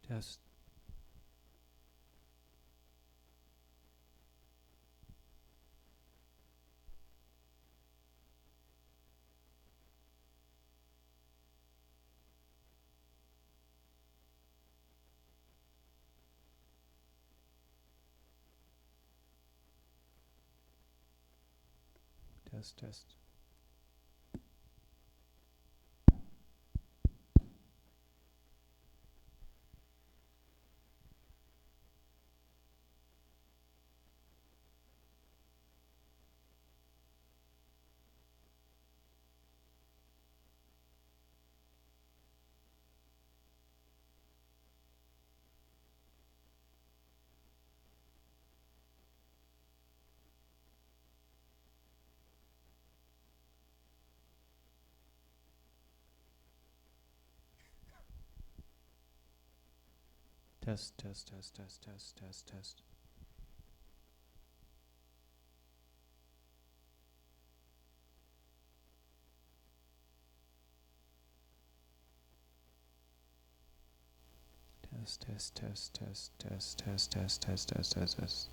Test. Test, test. Test, test, test, test, test, test, test. Test, test, test, test, test, test, test, test, test, test, test.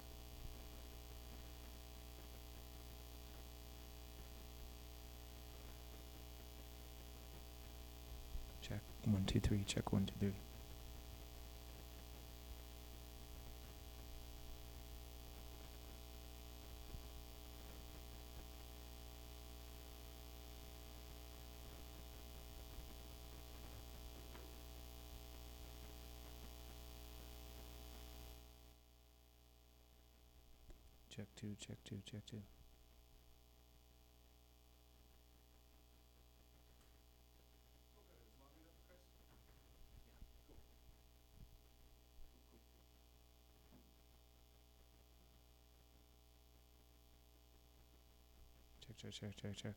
Check 1 2 3. Check 1 2 3. Check 2. Check 2. Check 2. Check, check, check, check, check.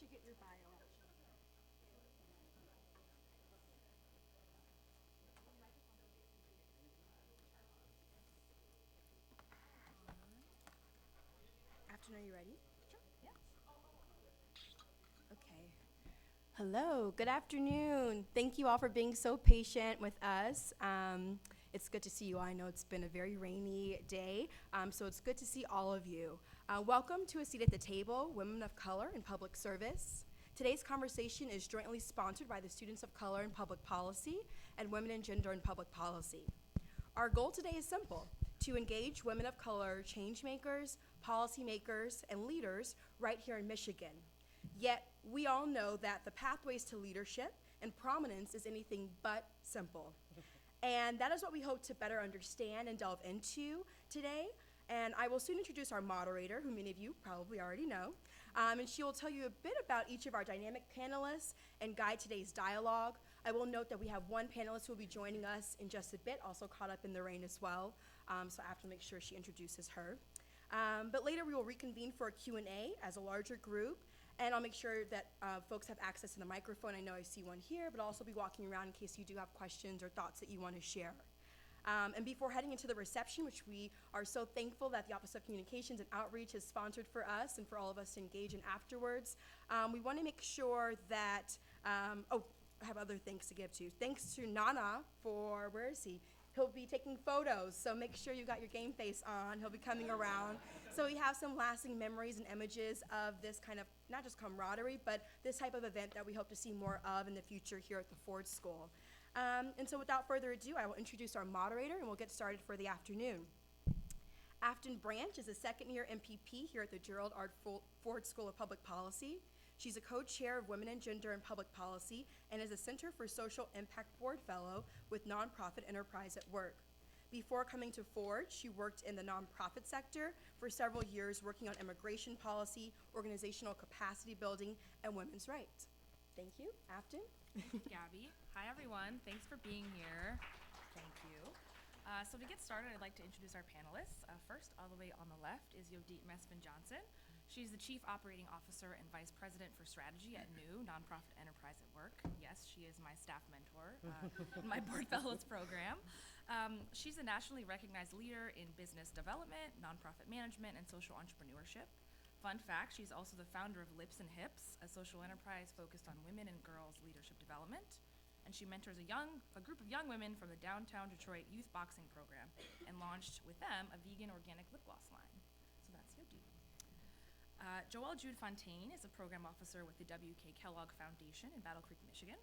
should get your bio. Afternoon, are you ready? Sure. Yeah. Okay. Hello, good afternoon. Thank you all for being so patient with us. It's good to see you all. I know it's been a very rainy day, so it's good to see all of you. Welcome to A Seat at the Table, Women of Color in Public Service. Today's conversation is jointly sponsored by the Students of Color in Public Policy and Women and Gender in Public Policy. Our goal today is simple: to engage women of color change makers, policymakers, and leaders right here in Michigan. Yet, we all know that the pathways to leadership and prominence is anything but simple. And that is what we hope to better understand and delve into today. And I will soon introduce our moderator, who many of you probably already know. And she will tell you a bit about each of our dynamic panelists and guide today's dialogue. I will note that we have one panelist who will be joining us in just a bit, also caught up in the rain as well. So I have to make sure she introduces her. But later we will reconvene for a Q&A as a larger group, and I'll make sure that folks have access to the microphone. I know I see one here, but I'll also be walking around in case you do have questions or thoughts that you want to share. And before heading into the reception, which we are so thankful that the Office of Communications and Outreach has sponsored for us and for all of us to engage in afterwards, we want to make sure that, I have other thanks to give to. Thanks to Nana for, where is he? He'll be taking photos, so make sure you got your game face on. He'll be coming around. So we have some lasting memories and images of this kind of, not just camaraderie, but this type of event that we hope to see more of in the future here at the Ford School. And so without further ado, I will introduce our moderator and we'll get started for the afternoon. Afton Branch is a second-year MPP here at the Gerald R. Ford School of Public Policy. She's a co-chair of Women and Gender in Public Policy and is a Center for Social Impact Board Fellow with Nonprofit Enterprise at Work. Before coming to Ford, she worked in the nonprofit sector for several years, working on immigration policy, organizational capacity building, and women's rights. Thank you. Afton? Gabby. Hi, everyone. Thanks for being here. Thank you. So to get started, I'd like to introduce our panelists. First, all the way on the left is Yodit Mesvin-Johnson. She's the Chief Operating Officer and Vice President for Strategy at NEW, Nonprofit Enterprise at Work. Yes, she is my staff mentor in my Board Fellows program. She's a nationally recognized leader in business development, nonprofit management, and social entrepreneurship. Fun fact, she's also the founder of Lips and Hips, a social enterprise focused on women and girls leadership development. And she mentors a group of young women from the downtown Detroit youth boxing program and launched with them a vegan organic lip gloss line. So that's Yodit. Joelle Jude Fontaine is a program officer with the W.K. Kellogg Foundation in Battle Creek, Michigan.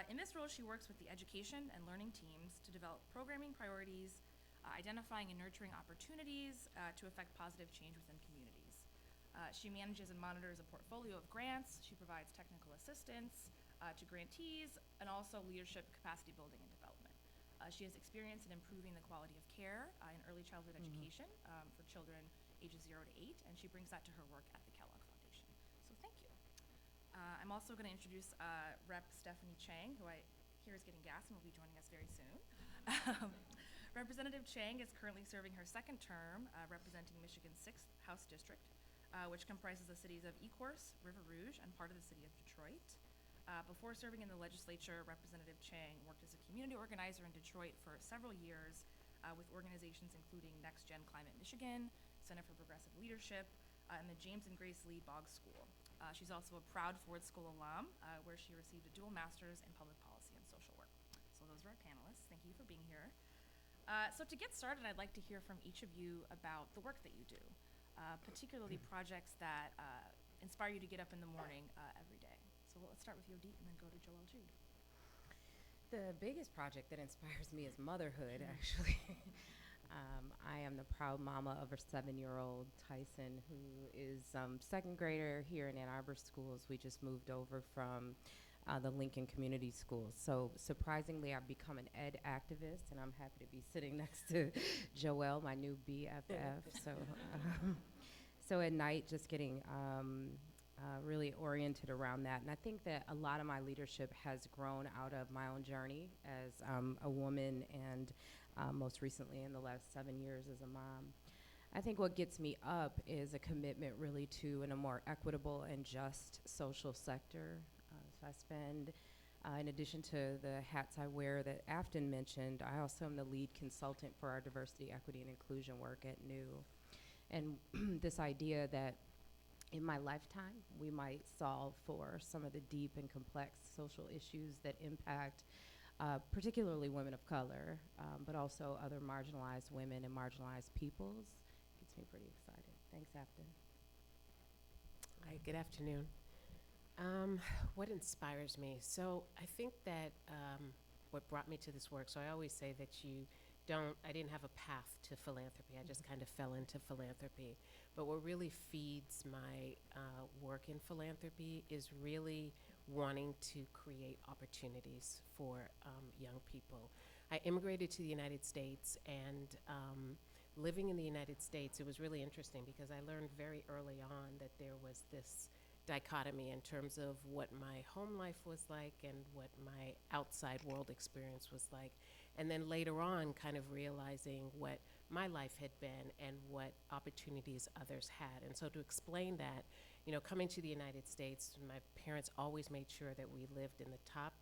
In this role, she works with the education and learning teams to develop programming priorities, identifying and nurturing opportunities to affect positive change within communities. She manages and monitors a portfolio of grants. She provides technical assistance to grantees and also leadership capacity building and development. She has experience in improving the quality of care in early childhood education for children ages 0 to 8, and she brings that to her work at the Kellogg Foundation. So thank you. I'm also going to introduce Rep. Stephanie Chang, who I hear is getting gas and will be joining us very soon. Representative Chang is currently serving her second term representing Michigan's 6th House District, which comprises the cities of Ecorse, River Rouge, and part of the city of Detroit. Before serving in the legislature, Representative Chang worked as a community organizer in Detroit for several years with organizations including Next Gen Climate Michigan, Center for Progressive Leadership, and the James and Grace Lee Boggs School. She's also a proud Ford School alum, where she received a dual master's in public policy and social work. So those are our panelists. Thank you for being here. So to get started, I'd like to hear from each of you about the work that you do, particularly projects that inspire you to get up in the morning every day. So let's start with Yodit and then go to Joelle Jude. The biggest project that inspires me is motherhood, actually. I am the proud mama of a 7-year-old, Tyson, who is second grader here in Ann Arbor Schools. We just moved over from the Lincoln Community Schools. So surprisingly, I've become an ed activist, and I'm happy to be sitting next to Joelle, my new BFF. So at night, just getting really oriented around that. And I think that a lot of my leadership has grown out of my own journey as a woman and most recently in the last 7 years as a mom. I think what gets me up is a commitment really to a more equitable and just social sector. So I spend, in addition to the hats I wear that Afton mentioned, I also am the lead consultant for our diversity, equity, and inclusion work at NEW. And this idea that in my lifetime, we might solve for some of the deep and complex social issues that impact particularly women of color, but also other marginalized women and marginalized peoples, gets me pretty excited. Thanks, Afton. Hi, good afternoon. What inspires me? So I think that what brought me to this work, so I always say that I didn't have a path to philanthropy. I just kind of fell into philanthropy. But what really feeds my work in philanthropy is really wanting to create opportunities for young people. I immigrated to the United States, and living in the United States, it was really interesting because I learned very early on that there was this dichotomy in terms of what my home life was like and what my outside world experience was like. And then later on, kind of realizing what my life had been and what opportunities others had. And so to explain that, coming to the United States, my parents always made sure that we lived in the top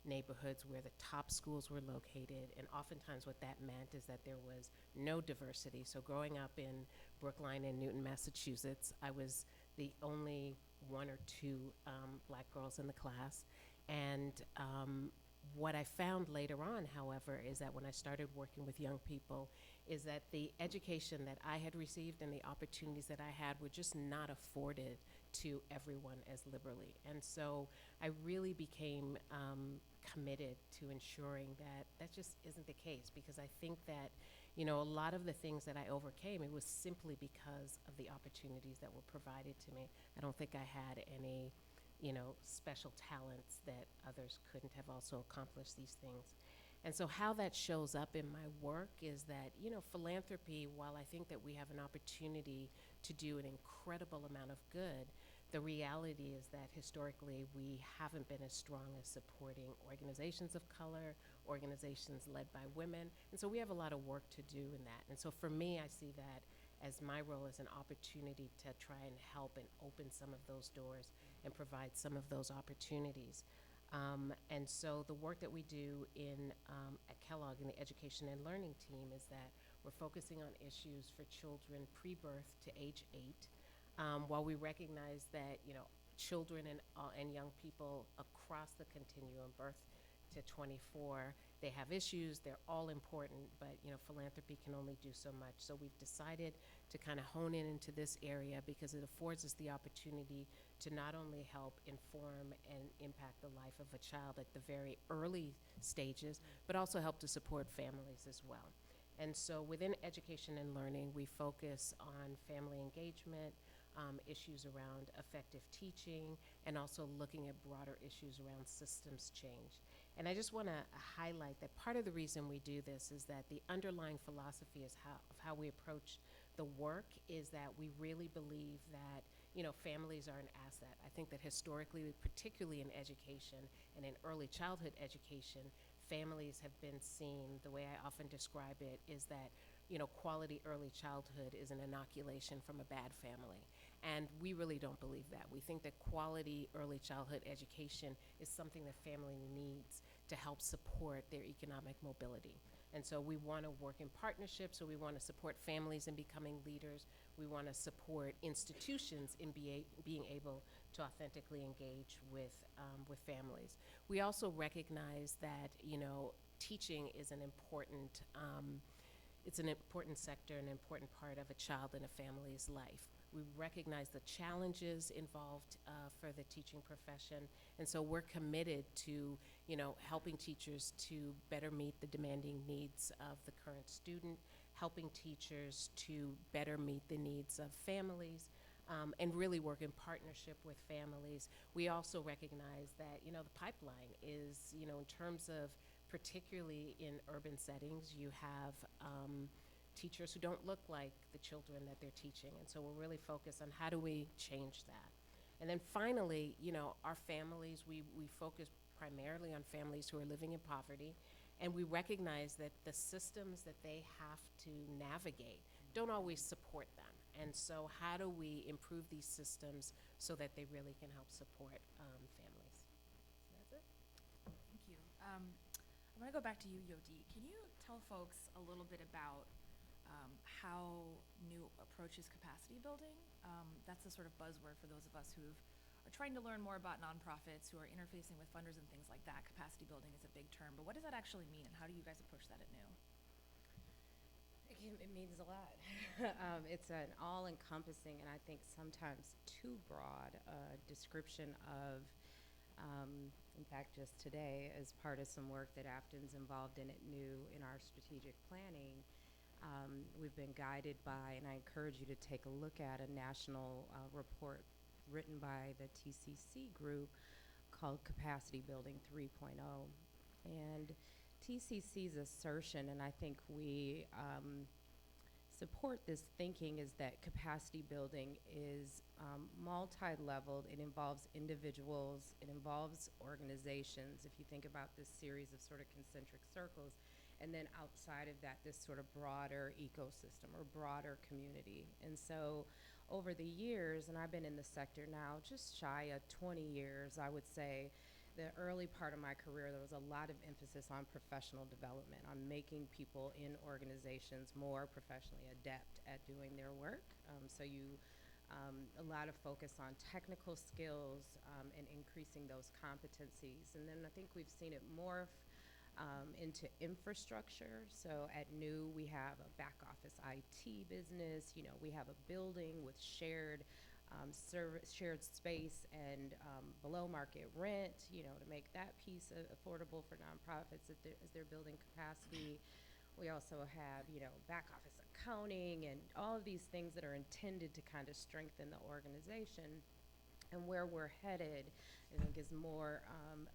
neighborhoods where the top schools were located. And oftentimes what that meant is that there was no diversity. So growing up in Brookline and Newton, Massachusetts, I was the only one or two black girls in the class. And what I found later on, however, is that when I started working with young people, is that the education that I had received and the opportunities that I had were just not afforded to everyone as liberally. And so I really became committed to ensuring that that just isn't the case, because I think that, a lot of the things that I overcame, it was simply because of the opportunities that were provided to me. I don't think I had any special talents that others couldn't have also accomplished these things. And so how that shows up in my work is that, philanthropy, while I think that we have an opportunity to do an incredible amount of good, the reality is that historically we haven't been as strong as supporting organizations of color, organizations led by women. And so we have a lot of work to do in that. And so for me, I see that as my role as an opportunity to try and help and open some of those doors and provide some of those opportunities. And so the work that we do at Kellogg in the Education and Learning team is that we're focusing on issues for children pre-birth to age 8. While we recognize that children and young people across the continuum, birth to 24, they have issues. They're all important, but philanthropy can only do so much. So we've decided to kind of hone in into this area because it affords us the opportunity to not only help inform and impact the life of a child at the very early stages, but also help to support families as well. And so within Education and Learning, we focus on family engagement, issues around effective teaching, and also looking at broader issues around systems change. And I just want to highlight that part of the reason we do this is that the underlying philosophy of how we approach the work is that we really believe that families are an asset. I think that historically, particularly in education and in early childhood education, families have been seen, the way I often describe it is that quality early childhood is an inoculation from a bad family. And we really don't believe that. We think that quality early childhood education is something that family needs to help support their economic mobility. And so we want to work in partnership, so we want to support families in becoming leaders. We want to support institutions in being able to authentically engage with families. We also recognize that, teaching is an important it's an important sector, an important part of a child and a family's life. We recognize the challenges involved for the teaching profession, and so we're committed to, helping teachers to better meet the demanding needs of the current student, helping teachers to better meet the needs of families, and really work in partnership with families. We also recognize that, the pipeline is, in terms of particularly in urban settings, you have teachers who don't look like the children that they're teaching. And so we're really focused on how do we change that. And then finally, our families, we focus primarily on families who are living in poverty. And we recognize that the systems that they have to navigate, don't always support them. And so how do we improve these systems so that they really can help support families? So that's it. Thank you. I want to go back to you, Yodi. Can you tell folks a little bit about how New approaches capacity building? That's the sort of buzzword for those of us who are trying to learn more about nonprofits, who are interfacing with funders and things like that. Capacity building is a big term, but what does that actually mean, and how do you guys approach that at New? It means a lot. It's an all-encompassing and I think sometimes too broad description of, in fact, just today, as part of some work that Afton's involved in at New in our strategic planning, we've been guided by, and I encourage you to take a look at a national report written by the TCC group called Capacity Building 3.0. And TCC's assertion, and I think we support this thinking, is that capacity building is multi-leveled. It involves individuals, it involves organizations, if you think about this series of sort of concentric circles, and then outside of that, this sort of broader ecosystem or broader community. And so over the years, and I've been in the sector now just shy of 20 years, I would say, the early part of my career, there was a lot of emphasis on professional development, on making people in organizations more professionally adept at doing their work. A lot of focus on technical skills and increasing those competencies. And then I think we've seen it morph into infrastructure. So at New, we have a back office IT business. You know, we have a building with shared shared space and below market rent, you know, to make that piece affordable for nonprofits as they're building capacity. We also have, you know, back office accounting and all of these things that are intended to kind of strengthen the organization. And where we're headed, I think, is more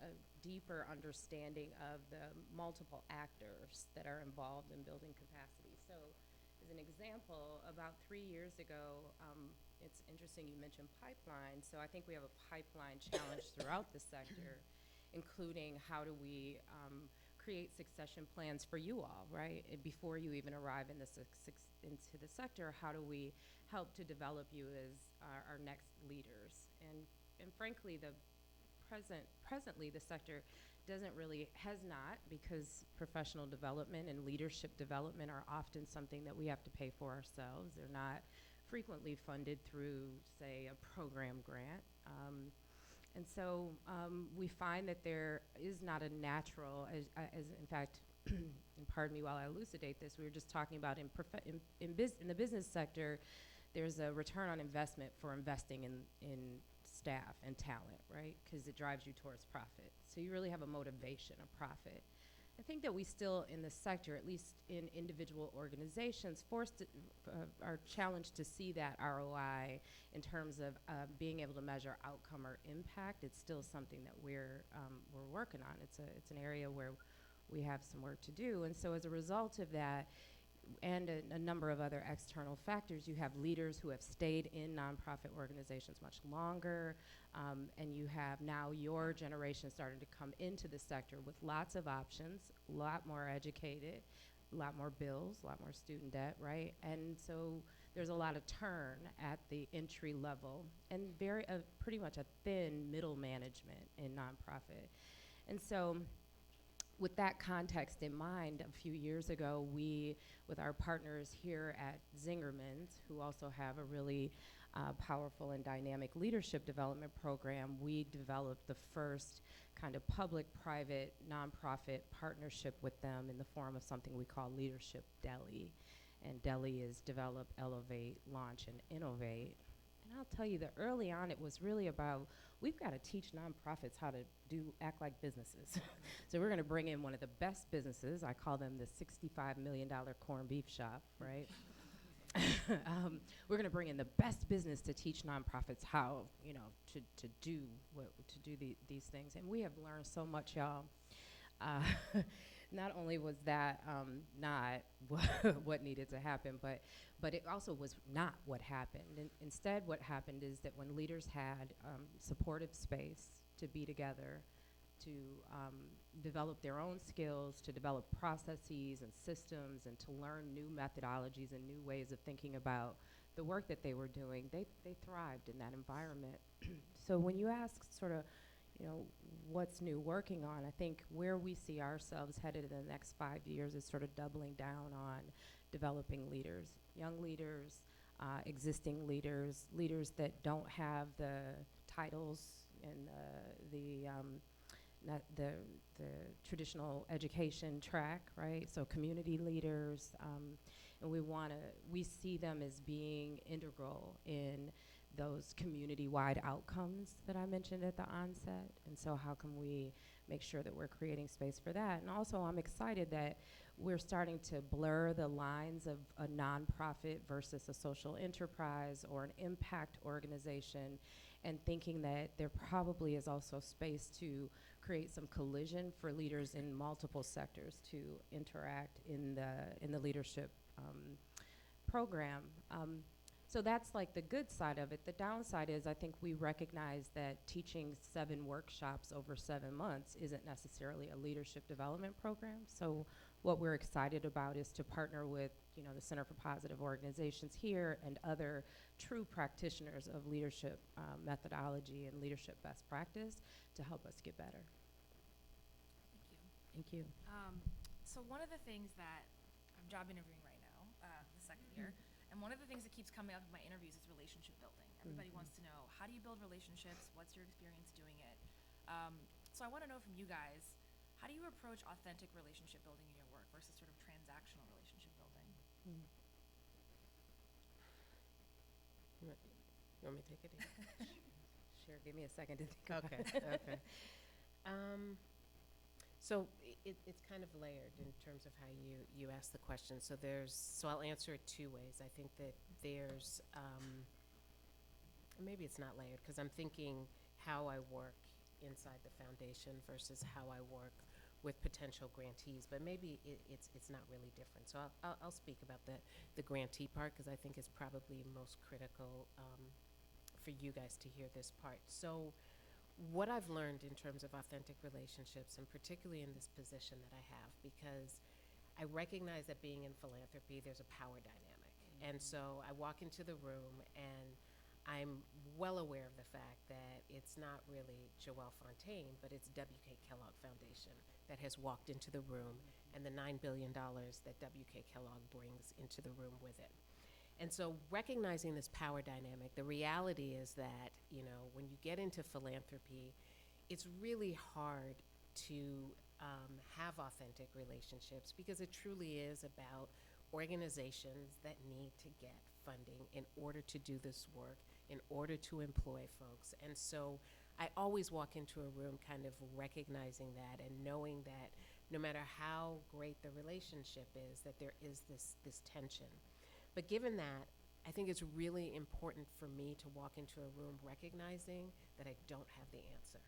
a deeper understanding of the multiple actors that are involved in building capacity. So as an example, about 3 years ago, it's interesting you mentioned pipeline. So I think we have a pipeline challenge throughout the sector, including how do we create succession plans for you all, right? And before you even arrive in into the sector, how do we help to develop you as our next leaders? And frankly, presently the sector has not, because professional development and leadership development are often something that we have to pay for ourselves. They're not frequently funded through, say, a program grant. And so we find that there is not a natural, as in fact, and pardon me while I elucidate this, we were just talking about in the business sector, there's a return on investment for investing in staff and talent, right? Because it drives you towards profit. So you really have a motivation, a profit. I think that we still, in the sector, at least in individual organizations, are challenged to see that ROI in terms of being able to measure outcome or impact. It's still something that we're working on. It's an area where we have some work to do. And so as a result of that, and a number of other external factors, you have leaders who have stayed in nonprofit organizations much longer, and you have now your generation starting to come into the sector with lots of options, a lot more educated, a lot more bills, a lot more student debt, right? And so there's a lot of turn at the entry level and pretty much a thin middle management in nonprofit. And so with that context in mind, a few years ago, we, with our partners here at Zingerman's, who also have a really powerful and dynamic leadership development program, we developed the first kind of public-private nonprofit partnership with them in the form of something we call Leadership Deli. And Deli is develop, elevate, launch, and innovate. And I'll tell you that early on, it was really about, we've got to teach nonprofits how to act like businesses. So we're going to bring in one of the best businesses. I call them the $65 million corned beef shop, right? We're going to bring in the best business to teach nonprofits how, you know, to do these things. And we have learned so much, y'all. Not only was that not what needed to happen, but it also was not what happened. And instead, what happened is that when leaders had supportive space to be together, to develop their own skills, to develop processes and systems, and to learn new methodologies and new ways of thinking about the work that they were doing, they thrived in that environment. So when you ask sort of, what's new working on, I think where we see ourselves headed in the next 5 years is sort of doubling down on developing leaders, young leaders, existing leaders, leaders that don't have the titles and not the traditional education track, right? So community leaders, and we see them as being integral in those community-wide outcomes that I mentioned at the onset. And so how can we make sure that we're creating space for that? And also I'm excited that we're starting to blur the lines of a nonprofit versus a social enterprise or an impact organization, and thinking that there probably is also space to create some collision for leaders in multiple sectors to interact in the leadership program. So that's like the good side of it. The downside is I think we recognize that teaching 7 workshops over 7 months isn't necessarily a leadership development program. So what we're excited about is to partner with, the Center for Positive Organizations here and other true practitioners of leadership methodology and leadership best practice to help us get better. Thank you. Thank you. So one of the things that I'm job interviewing right now, the second year, and one of the things that keeps coming up in my interviews is relationship building. Everybody wants to know, how do you build relationships? What's your experience doing it? So I want to know from you guys, how do you approach authentic relationship building in your work versus sort of transactional relationship building? You want me to take it? Sure, give me a second to think about Okay, it. okay. So it's kind of layered in terms of how you ask the question. So I'll answer it 2 ways. I think that there's, maybe it's not layered, because I'm thinking how I work inside the foundation versus how I work with potential grantees, but maybe it's not really different. So I'll speak about the grantee part, because I think it's probably most critical for you guys to hear this part. So what I've learned in terms of authentic relationships, and particularly in this position that I have, because I recognize that being in philanthropy, there's a power dynamic. And so I walk into the room and I'm well aware of the fact that it's not really Joelle Fontaine, but it's W.K. Kellogg Foundation that has walked into the room, and the $9 billion that W.K. Kellogg brings into the room with it. And so recognizing this power dynamic, the reality is that, when you get into philanthropy, it's really hard to have authentic relationships, because it truly is about organizations that need to get funding in order to do this work, in order to employ folks. And so I always walk into a room kind of recognizing that and knowing that no matter how great the relationship is, that there is this tension. But given that, I think it's really important for me to walk into a room recognizing that I don't have the answer.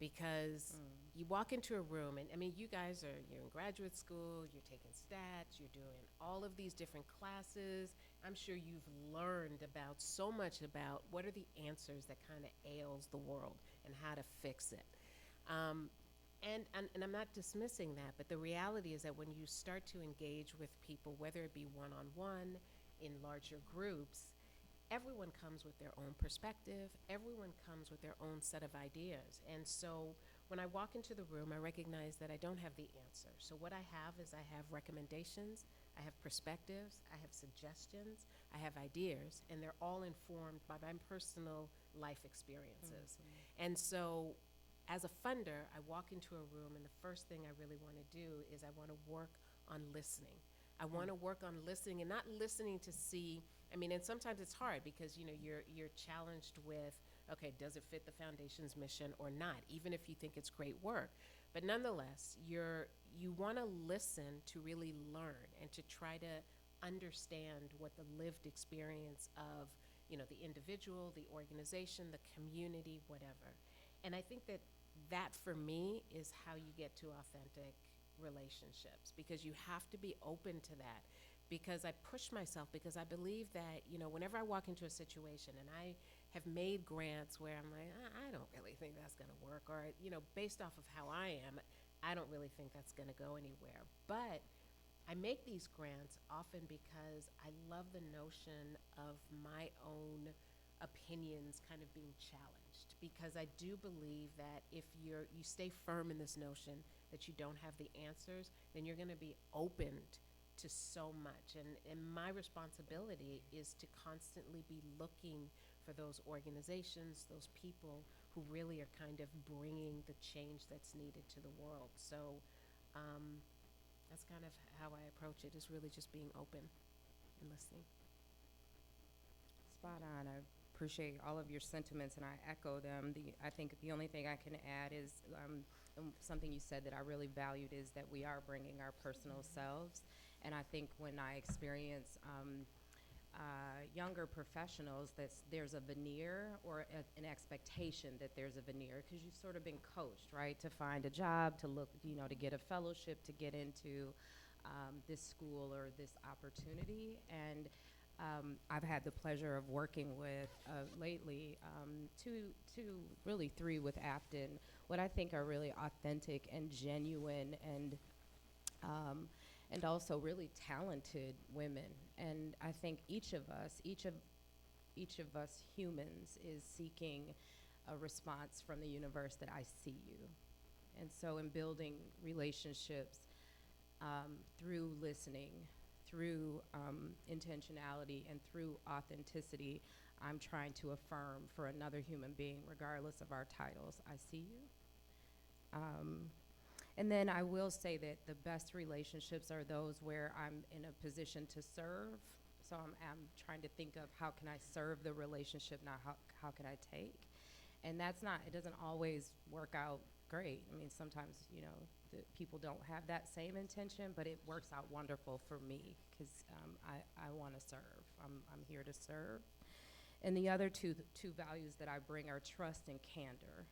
Because you walk into a room, and I mean, you're in graduate school, you're taking stats, you're doing all of these different classes. I'm sure you've learned about so much about what are the answers that kind of ails the world and how to fix it. And I'm not dismissing that, but the reality is that when you start to engage with people, whether it be one-on-one, in larger groups, everyone comes with their own perspective, everyone comes with their own set of ideas. And so when I walk into the room, I recognize that I don't have the answer. So what I have is I have recommendations, I have perspectives, I have suggestions, I have ideas, and they're all informed by my personal life experiences. And so as a funder, I walk into a room, and the first thing I really want to do is I want to work on listening. I want to work on listening, and not listening to see, and sometimes it's hard because, you're challenged with, okay, does it fit the foundation's mission or not, even if you think it's great work. But nonetheless, you want to listen to really learn and to try to understand what the lived experience of, the individual, the organization, the community, whatever. And I think that for me is how you get to authentic relationships, because you have to be open to that. Because I push myself, because I believe that, whenever I walk into a situation and I have made grants where I'm like, I don't really think that's going to work, or based off of how I am, I don't really think that's going to go anywhere. But I make these grants often because I love the notion of my own opinions kind of being challenged, because I do believe that if you stay firm in this notion that you don't have the answers, then you're going to be opened to so much. And my responsibility is to constantly be looking for those organizations, those people who really are kind of bringing the change that's needed to the world. So that's kind of how I approach it, is really just being open and listening. Spot on. I appreciate all of your sentiments, and I echo them. I think the only thing I can add is something you said that I really valued, is that we are bringing our personal selves. And I think when I experience younger professionals, there's a veneer or an expectation that there's a veneer, because you've sort of been coached, right, to find a job, to look, to get a fellowship, to get into this school or this opportunity. And I've had the pleasure of working with lately really three with Afton, what I think are really authentic and genuine and also really talented women. And I think each of us humans is seeking a response from the universe that I see you. And so in building relationships through listening, through intentionality, and through authenticity, I'm trying to affirm for another human being, regardless of our titles, I see you. And then I will say that the best relationships are those where I'm in a position to serve. So I'm trying to think of how can I serve the relationship, not how can I take. And it doesn't always work out great. I mean, sometimes, the people don't have that same intention, but it works out wonderful for me, because I want to serve. I'm here to serve. And the other two values that I bring are trust and candor.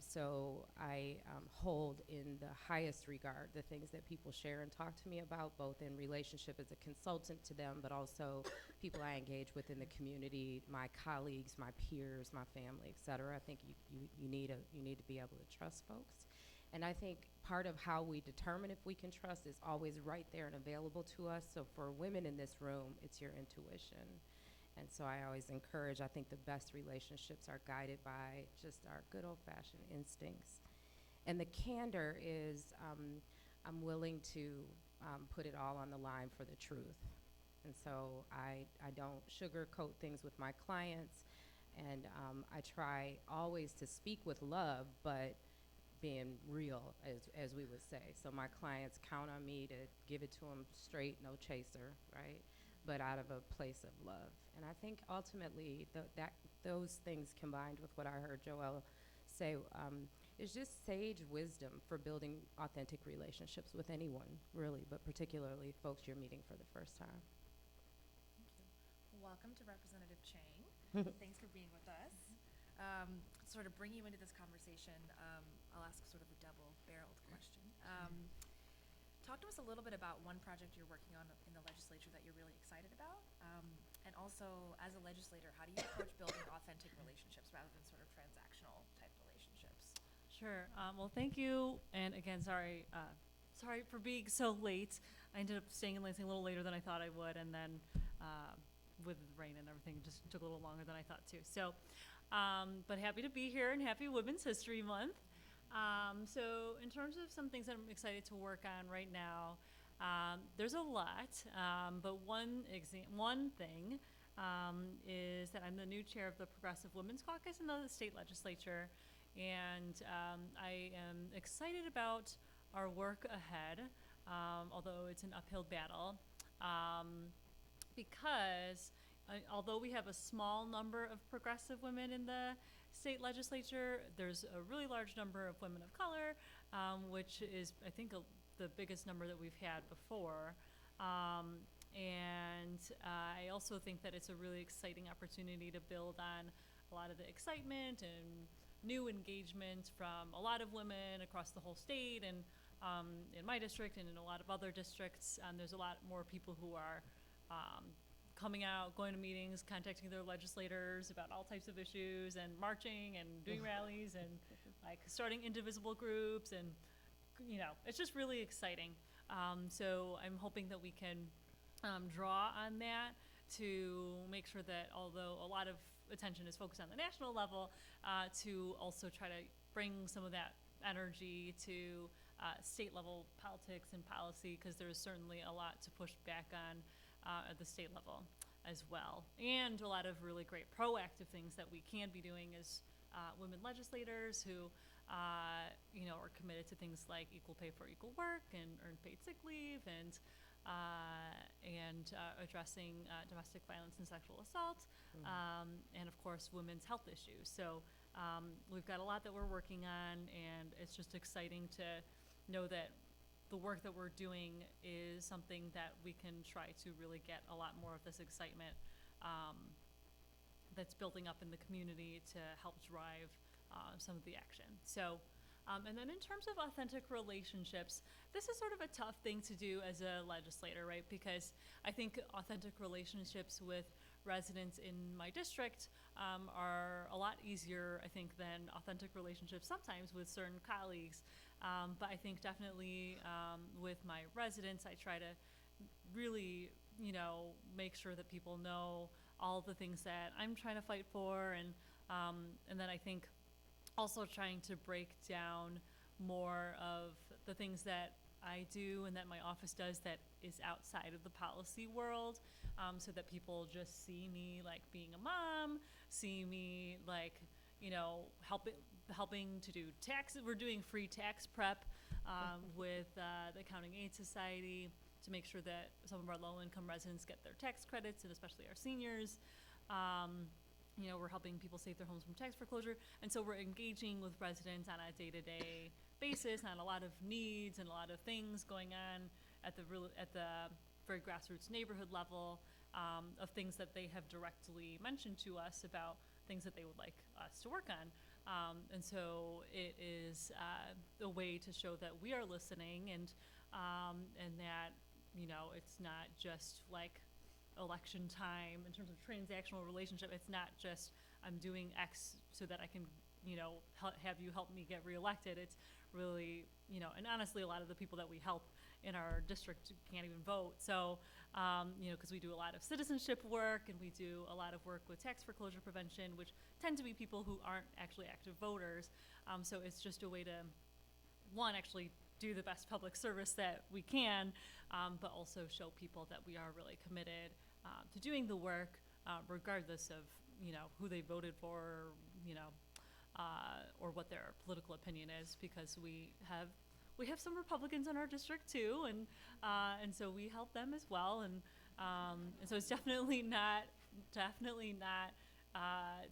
So I hold in the highest regard the things that people share and talk to me about, both in relationship as a consultant to them, but also people I engage with in the community, my colleagues, my peers, my family, et cetera. I think you need to be able to trust folks. And I think part of how we determine if we can trust is always right there and available to us. So for women in this room, it's your intuition. And so I always encourage, I think the best relationships are guided by just our good old-fashioned instincts. And the candor is I'm willing to put it all on the line for the truth. And so I don't sugarcoat things with my clients. And I try always to speak with love, but being real, as we would say. So my clients count on me to give it to them straight, no chaser, right? But out of a place of love. And I think ultimately those things combined with what I heard Joelle say is just sage wisdom for building authentic relationships with anyone, really, but particularly folks you're meeting for the first time. Thank you. Well, welcome to Representative Chang. Thanks for being with us. Sort of bring you into this conversation, I'll ask sort of a double-barreled question. Talk to us a little bit about one project you're working on in the legislature that you're really excited about. And also, as a legislator, how do you approach building authentic relationships rather than sort of transactional type relationships? Sure. Well, thank you. And again, sorry for being so late. I ended up staying in Lansing a little later than I thought I would. And then with the rain and everything, it just took a little longer than I thought too. So, but happy to be here and happy Women's History Month. So in terms of some things that I'm excited to work on right now, there's a lot, but one thing is that I'm the new chair of the Progressive Women's Caucus in the state legislature, and I am excited about our work ahead, although it's an uphill battle, because although we have a small number of progressive women in the state legislature, there's a really large number of women of color, which is, I think, the biggest number that we've had before. And I also think that it's a really exciting opportunity to build on a lot of the excitement and new engagement from a lot of women across the whole state, and in my district and in a lot of other districts. There's a lot more people who are coming out, going to meetings, contacting their legislators about all types of issues, and marching and doing rallies and like starting indivisible groups, and it's just really exciting. So I'm hoping that we can draw on that to make sure that although a lot of attention is focused on the national level, to also try to bring some of that energy to state level politics and policy, because there's certainly a lot to push back on at the state level as well. And a lot of really great proactive things that we can be doing as women legislators who are committed to things like equal pay for equal work and earned paid sick leave, and addressing domestic violence and sexual assault, and of course women's health issues. So we've got a lot that we're working on, and it's just exciting to know that the work that we're doing is something that we can try to really get a lot more of this excitement that's building up in the community to help drive some of the action. So, and then in terms of authentic relationships, this is sort of a tough thing to do as a legislator, right? Because I think authentic relationships with residents in my district are a lot easier, I think, than authentic relationships sometimes with certain colleagues. But I think definitely with my residents, I try to really, make sure that people know all the things that I'm trying to fight for, and then I think also trying to break down more of the things that I do and that my office does that is outside of the policy world, so that people just see me like being a mom, see me like, helping to do taxes. We're doing free tax prep with the Accounting Aid Society to make sure that some of our low-income residents get their tax credits, and especially our seniors. We're helping people save their homes from tax foreclosure. And so we're engaging with residents on a day-to-day basis on a lot of needs and a lot of things going on at the very grassroots neighborhood level, of things that they have directly mentioned to us about things that they would like us to work on. And so it is a way to show that we are listening, and that, it's not just like election time in terms of transactional relationship. It's not just I'm doing X so that I can, have you help me get reelected. It's really, and honestly, a lot of the people that we help in our district can't even vote. So, because we do a lot of citizenship work, and we do a lot of work with tax foreclosure prevention, which tend to be people who aren't actually active voters. So it's just a way to, one, actually do the best public service that we can, but also show people that we are really committed to doing the work, regardless of, who they voted for, or what their political opinion is, because we have some Republicans in our district too, and so we help them as well, and so it's definitely not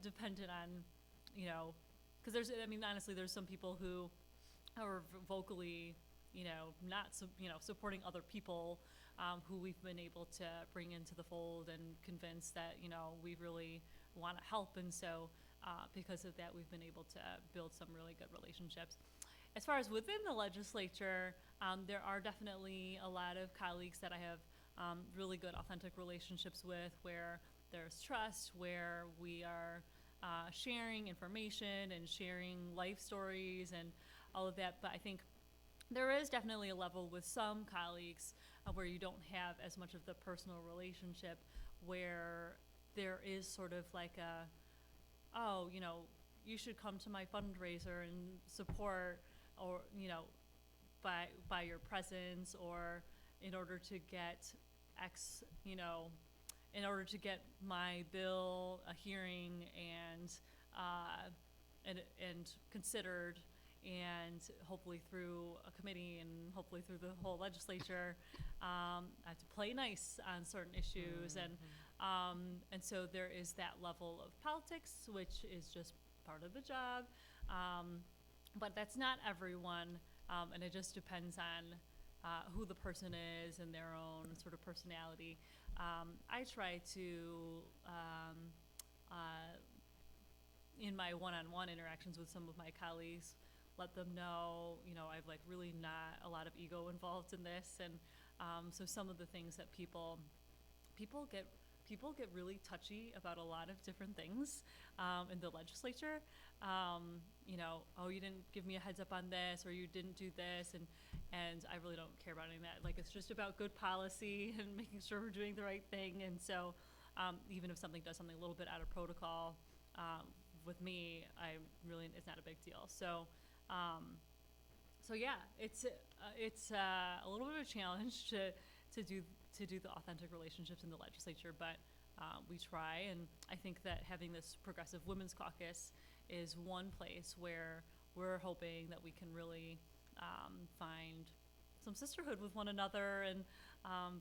dependent on, because honestly, there's some people who are vocally, not supporting other people, who we've been able to bring into the fold and convince that, we really want to help. And so because of that, we've been able to build some really good relationships. As far as within the legislature, there are definitely a lot of colleagues that I have really good, authentic relationships with, where there's trust, where we are sharing information and sharing life stories and all of that. But I think there is definitely a level with some colleagues where you don't have as much of the personal relationship, where there is sort of like you should come to my fundraiser and support, or, by your presence, or in order to get X, in order to get my bill a hearing and considered, and hopefully through a committee, and hopefully through the whole legislature. I have to play nice on certain issues, and so there is that level of politics, which is just part of the job, but that's not everyone, and it just depends on who the person is and their own sort of personality. I try to, in my one-on-one interactions with some of my colleagues, let them know, I've like really not a lot of ego involved in this, and so some of the things that people get people get really touchy about a lot of different things in the legislature. You know, oh, you didn't give me a heads up on this, or you didn't do this, and I really don't care about any of that. Like, it's just about good policy and making sure we're doing the right thing. And so, even if something does something a little bit out of protocol, with me, it's not a big deal. So, so yeah, it's a little bit of a challenge to do the authentic relationships in the legislature, but we try, and I think that having this Progressive Women's Caucus is one place where we're hoping that we can really find some sisterhood with one another, and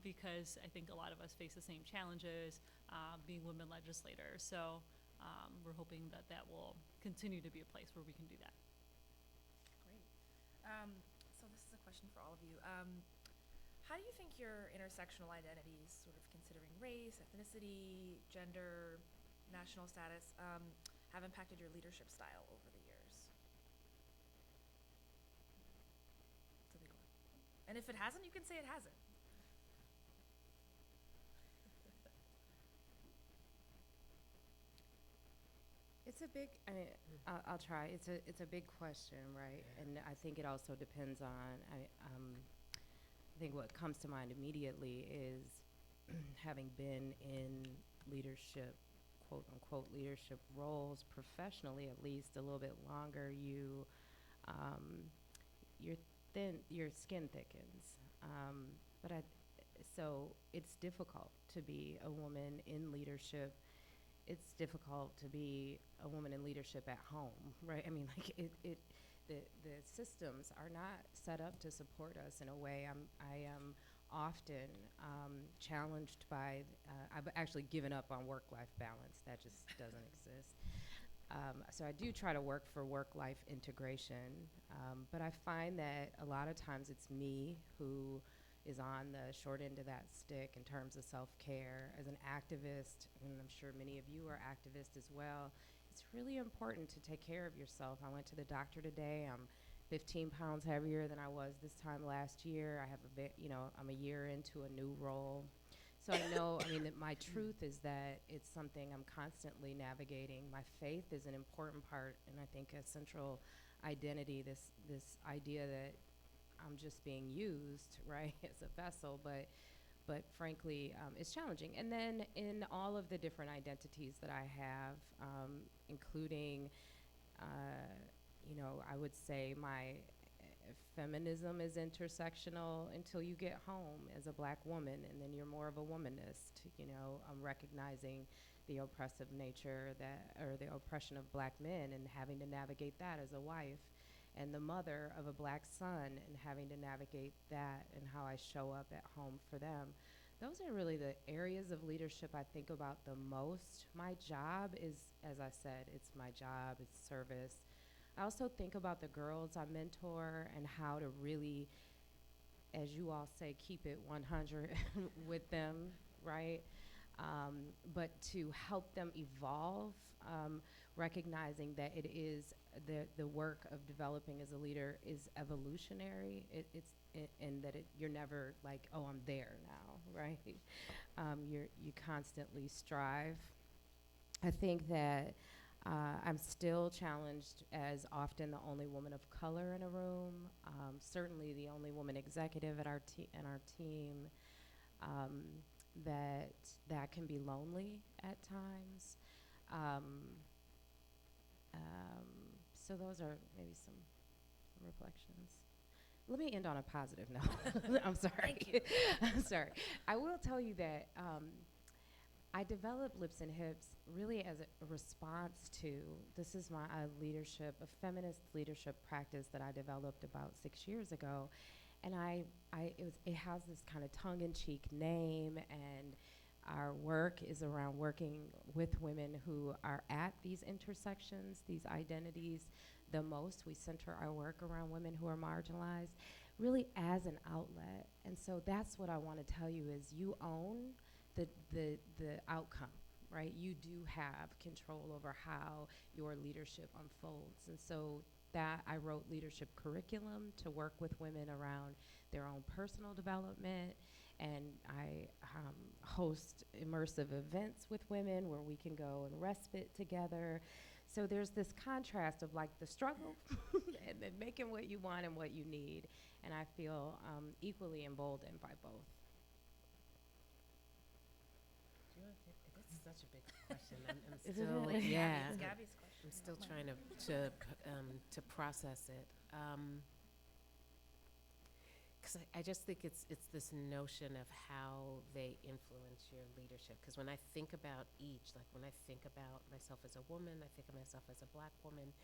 because I think a lot of us face the same challenges being women legislators. So we're hoping that that will continue to be a place where we can do that. Great. So this is a question for all of you. How do you think your intersectional identities, sort of considering race, ethnicity, gender, national status, have impacted your leadership style over the years? It's a big one. And if it hasn't, you can say it hasn't. It's a big. I'll try. It's a big question, right? And I think it also depends on. I think what comes to mind immediately is having been in leadership, quote unquote, leadership roles professionally, at least a little bit longer. Your skin thickens. So it's difficult to be a woman in leadership. It's difficult to be a woman in leadership at home, right? I mean, like the systems are not set up to support us in a way. I am often challenged by. I've actually given up on work-life balance. That just doesn't exist. So I do try to work for work-life integration, but I find that a lot of times it's me who is on the short end of that stick in terms of self-care. As an activist, and I'm sure many of you are activists as well, it's really important to take care of yourself. I went to the doctor today. I'm 15 pounds heavier than I was this time last year. I have I'm a year into a new role. So I know, that my truth is that it's something I'm constantly navigating. My faith is an important part, and I think a central identity, this idea that I'm just being used, right, as a vessel, but frankly, it's challenging. And then in all of the different identities that I have, including, I would say my feminism is intersectional until you get home as a black woman, and then you're more of a womanist. I'm recognizing the oppressive nature or the oppression of black men and having to navigate that as a wife, and the mother of a black son and having to navigate that and how I show up at home for them. Those are really the areas of leadership I think about the most. My job is, as I said, it's my job, it's service. I also think about the girls I mentor and how to really, as you all say, keep it 100 with them, right? But to help them evolve, recognizing that it is the work of developing as a leader is evolutionary. And that you're never like, oh, I'm there now, right? You constantly strive. I think that I'm still challenged as often the only woman of color in a room, certainly the only woman executive at our team. That can be lonely at times. So those are maybe some reflections. Let me end on a positive note. I'm sorry. Thank you. I'm sorry. I will tell you that I developed Lips and Hips really as a response to, this is my leadership, a feminist leadership practice that I developed about 6 years ago. And it has this kind of tongue-in-cheek name, and our work is around working with women who are at these intersections, these identities the most. We center our work around women who are marginalized, really as an outlet. And so that's what I want to tell you is you own the outcome, right? You do have control over how your leadership unfolds. And so that I wrote leadership curriculum to work with women around their own personal development And I host immersive events with women where we can go and respite together. So there's this contrast of like the struggle and then making what you want and what you need. And I feel equally emboldened by both. Do you want to take, this is such a big question. I'm Is it still, really? yeah, It's Gabby's question. I'm still trying to process it. Because I just think it's this notion of how they influence your leadership. Because when I think about each, like when I think about myself as a woman, I think of myself as a Black woman,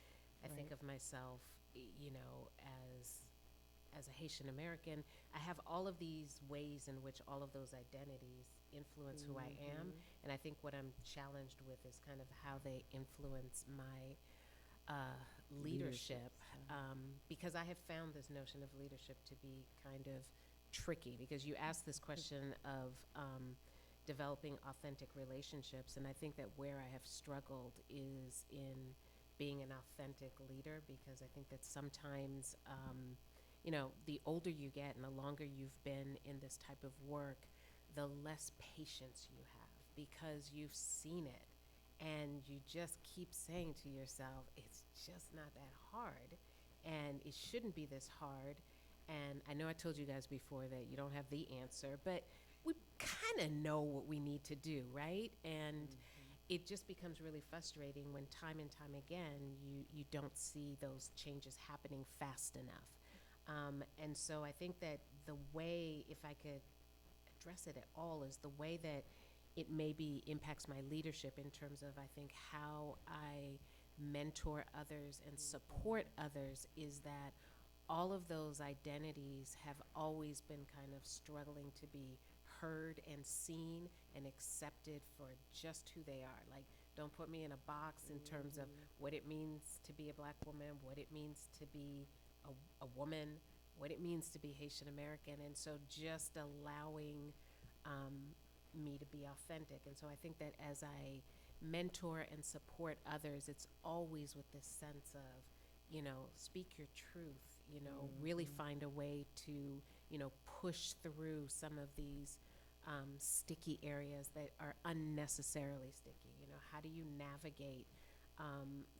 I think of myself, you know, as a Haitian American. I have all of these ways in which all of those identities influence who I am. And I think what I'm challenged with is kind of how they influence my leadership, because I have found this notion of leadership to be kind of tricky, because you asked this question of developing authentic relationships, and I think that where I have struggled is in being an authentic leader, because I think that sometimes, you know, the older you get and the longer you've been in this type of work, the less patience you have, because you've seen it. And you just keep saying to yourself, it's just not that hard. And it shouldn't be this hard. And I know I told you guys before that you don't have the answer, but we kind of know what we need to do, right? And it just becomes really frustrating when time and time again, you don't see those changes happening fast enough. And so I think that the way, if I could address it at all, is the way that it maybe impacts my leadership in terms of, I think, how I mentor others and support others, is that all of those identities have always been kind of struggling to be heard and seen and accepted for just who they are. Like, don't put me in a box in terms of what it means to be a Black woman, what it means to be a woman, what it means to be Haitian American. And so just allowing me to be authentic. And so I think that as I mentor and support others, it's always with this sense of, you know, speak your truth, you know, really find a way to, you know, push through some of these sticky areas that are unnecessarily sticky. You know, how do you navigate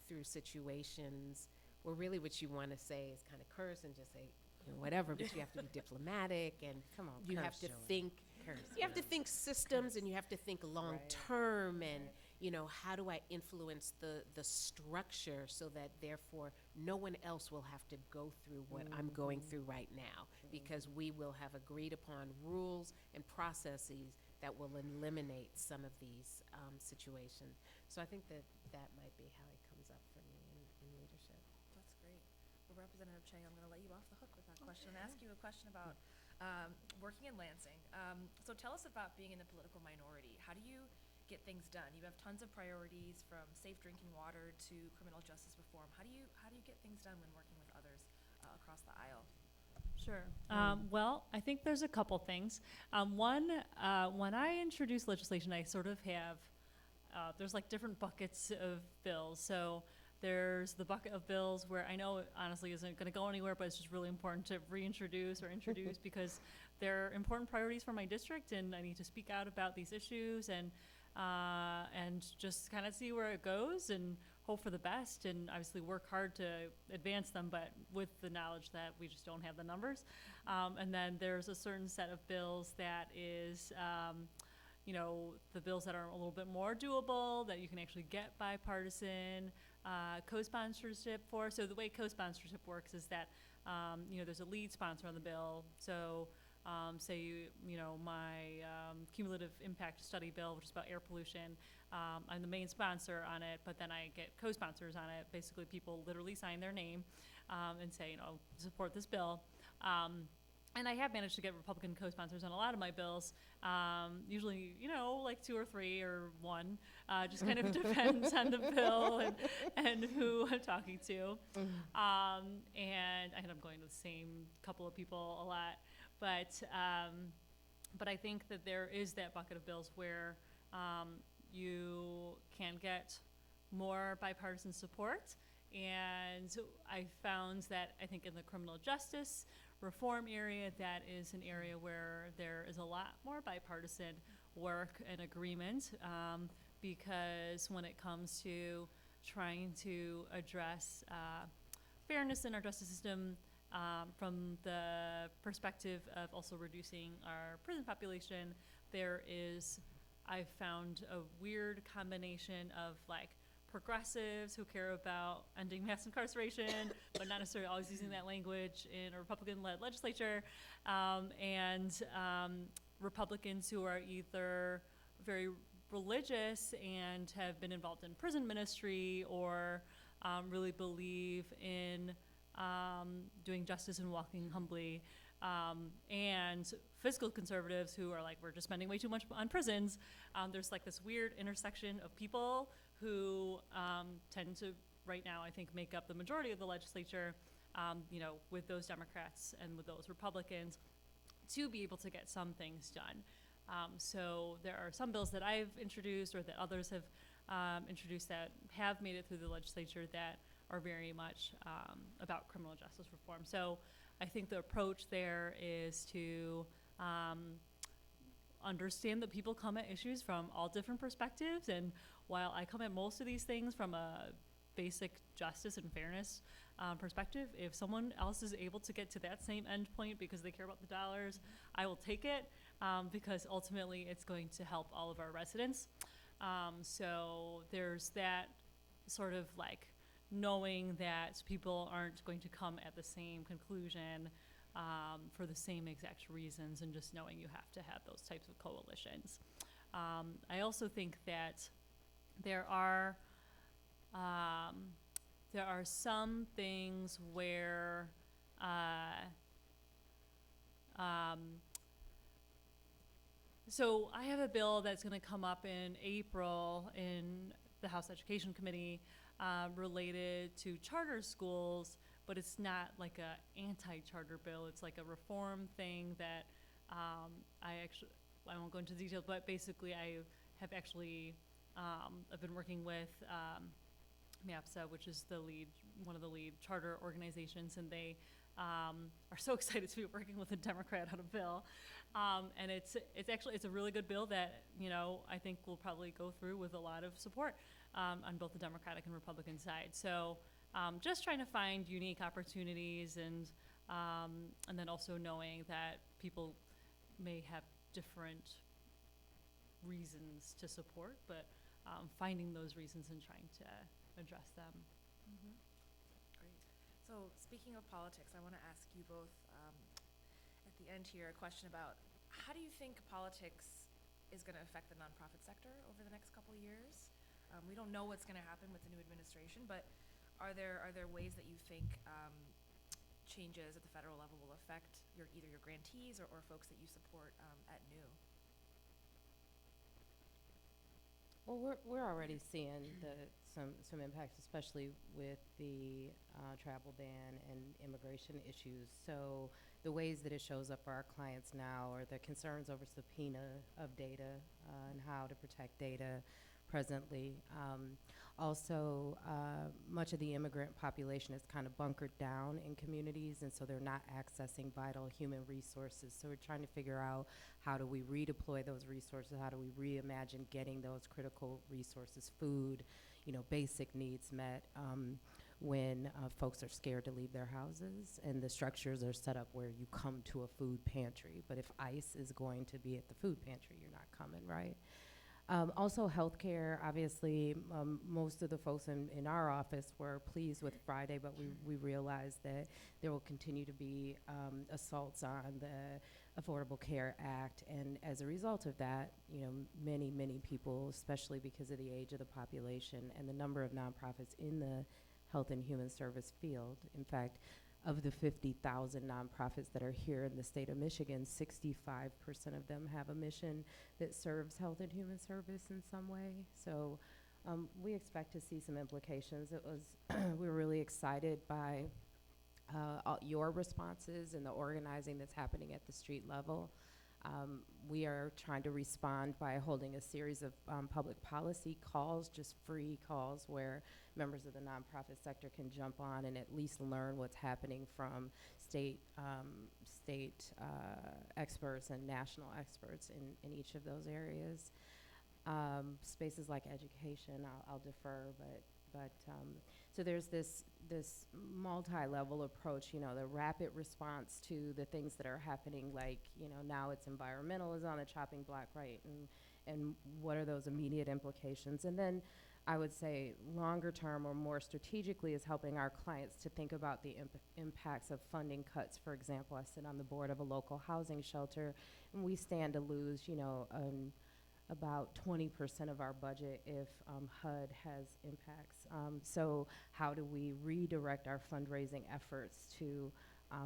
through situations where really what you want to say is kind of curse and just say, you know, whatever, but you have to be diplomatic, and Come on, you have curse, to Joey. think, you have to think systems, and you have to think long term, and you know, how do I influence the structure so that therefore no one else will have to go through what I'm going through right now, because we will have agreed upon rules and processes that will eliminate some of these situations. So I think that that might be how it comes up for me in leadership. That's great. Well, Representative Chang, I'm going to let you off the hook with that question and ask you a question about working in Lansing. So tell us about being in the political minority. How do you get things done? You have tons of priorities, from safe drinking water to criminal justice reform. How do you get things done when working with others across the aisle? Sure. Well, I think there's a couple things. One, when I introduce legislation, I sort of have, there's like different buckets of bills. So there's the bucket of bills where I know it honestly isn't going to go anywhere, but it's just really important to reintroduce or introduce because they're important priorities for my district, and I need to speak out about these issues and just kind of see where it goes and hope for the best, and obviously work hard to advance them, but with the knowledge that we just don't have the numbers. And then there's a certain set of bills that is, you know, the bills that are a little bit more doable, that you can actually get bipartisan co-sponsorship for. So the way co-sponsorship works is that, you know, there's a lead sponsor on the bill. So say you know, my cumulative impact study bill, which is about air pollution, I'm the main sponsor on it, but then I get co-sponsors on it. Basically, people literally sign their name and say, you know, support this bill. And I have managed to get Republican co-sponsors on a lot of my bills. Usually, you know, like 2 or 3 or 1. Just kind of depends on the bill and who I'm talking to. And I end up going to the same couple of people a lot. But I think that there is that bucket of bills where you can get more bipartisan support. And I found that I think in the criminal justice reform area, that is an area where there is a lot more bipartisan work and agreement, because when it comes to trying to address fairness in our justice system, from the perspective of also reducing our prison population, there is, I've found a weird combination of like progressives who care about ending mass incarceration, but not necessarily always using that language in a Republican-led legislature, and Republicans who are either very religious and have been involved in prison ministry, or really believe in doing justice and walking humbly, and fiscal conservatives who are like, we're just spending way too much on prisons. There's like this weird intersection of people who tend to, right now, I think, make up the majority of the legislature, with those Democrats and with those Republicans, to be able to get some things done. So there are some bills that I've introduced or that others have introduced that have made it through the legislature that are very much about criminal justice reform. So I think the approach there is to understand that people come at issues from all different perspectives, and while I come at most of these things from a basic justice and fairness perspective, if someone else is able to get to that same end point because they care about the dollars, I will take it, because ultimately it's going to help all of our residents. So there's that sort of like knowing that people aren't going to come at the same conclusion for the same exact reasons, and just knowing you have to have those types of coalitions. I also think that there are some things where so I have a bill that's going to come up in April in the House Education Committee related to charter schools, but it's not like a anti-charter bill. It's like a reform thing that I won't go into details, but basically I have actually I've been working with MAPSA, which is one of the lead charter organizations, and they are so excited to be working with a Democrat on a bill, and it's a really good bill that I think will probably go through with a lot of support on both the Democratic and Republican side. So just trying to find unique opportunities, and then also knowing that people may have different reasons to support, but finding those reasons and trying to address them. Great. So speaking of politics, I want to ask you both at the end here a question about how do you think politics is going to affect the nonprofit sector over the next couple of years? We don't know what's going to happen with the new administration, but are there ways that you think changes at the federal level will affect either your grantees or folks that you support at New? Well, we're already seeing some impacts, especially with the travel ban and immigration issues. So the ways that it shows up for our clients now are the concerns over subpoena of data and how to protect data presently. Also, much of the immigrant population is kind of bunkered down in communities, and so they're not accessing vital human resources. So we're trying to figure out how do we redeploy those resources, how do we reimagine getting those critical resources, food, basic needs met when folks are scared to leave their houses, and the structures are set up where you come to a food pantry. But if ICE is going to be at the food pantry, you're not coming, right? Also healthcare, obviously, most of the folks in our office were pleased with Friday, but we realized that there will continue to be assaults on the Affordable Care Act, and as a result of that, many people, especially because of the age of the population and the number of nonprofits in the health and human service field. In fact, of the 50,000 nonprofits that are here in the state of Michigan, 65% of them have a mission that serves health and human service in some way. So we expect to see some implications. We were really excited by your responses and the organizing that's happening at the street level. We are trying to respond by holding a series of public policy calls, just free calls, where members of the nonprofit sector can jump on and at least learn what's happening from state experts and national experts in each of those areas. Spaces like education, I'll defer, but so there's this multi-level approach, the rapid response to the things that are happening, like, now it's environmental is on the chopping block, right? And what are those immediate implications? And then I would say longer term or more strategically is helping our clients to think about the impacts of funding cuts. For example, I sit on the board of a local housing shelter, and we stand to lose, about 20% of our budget if HUD has impacts. So how do we redirect our fundraising efforts to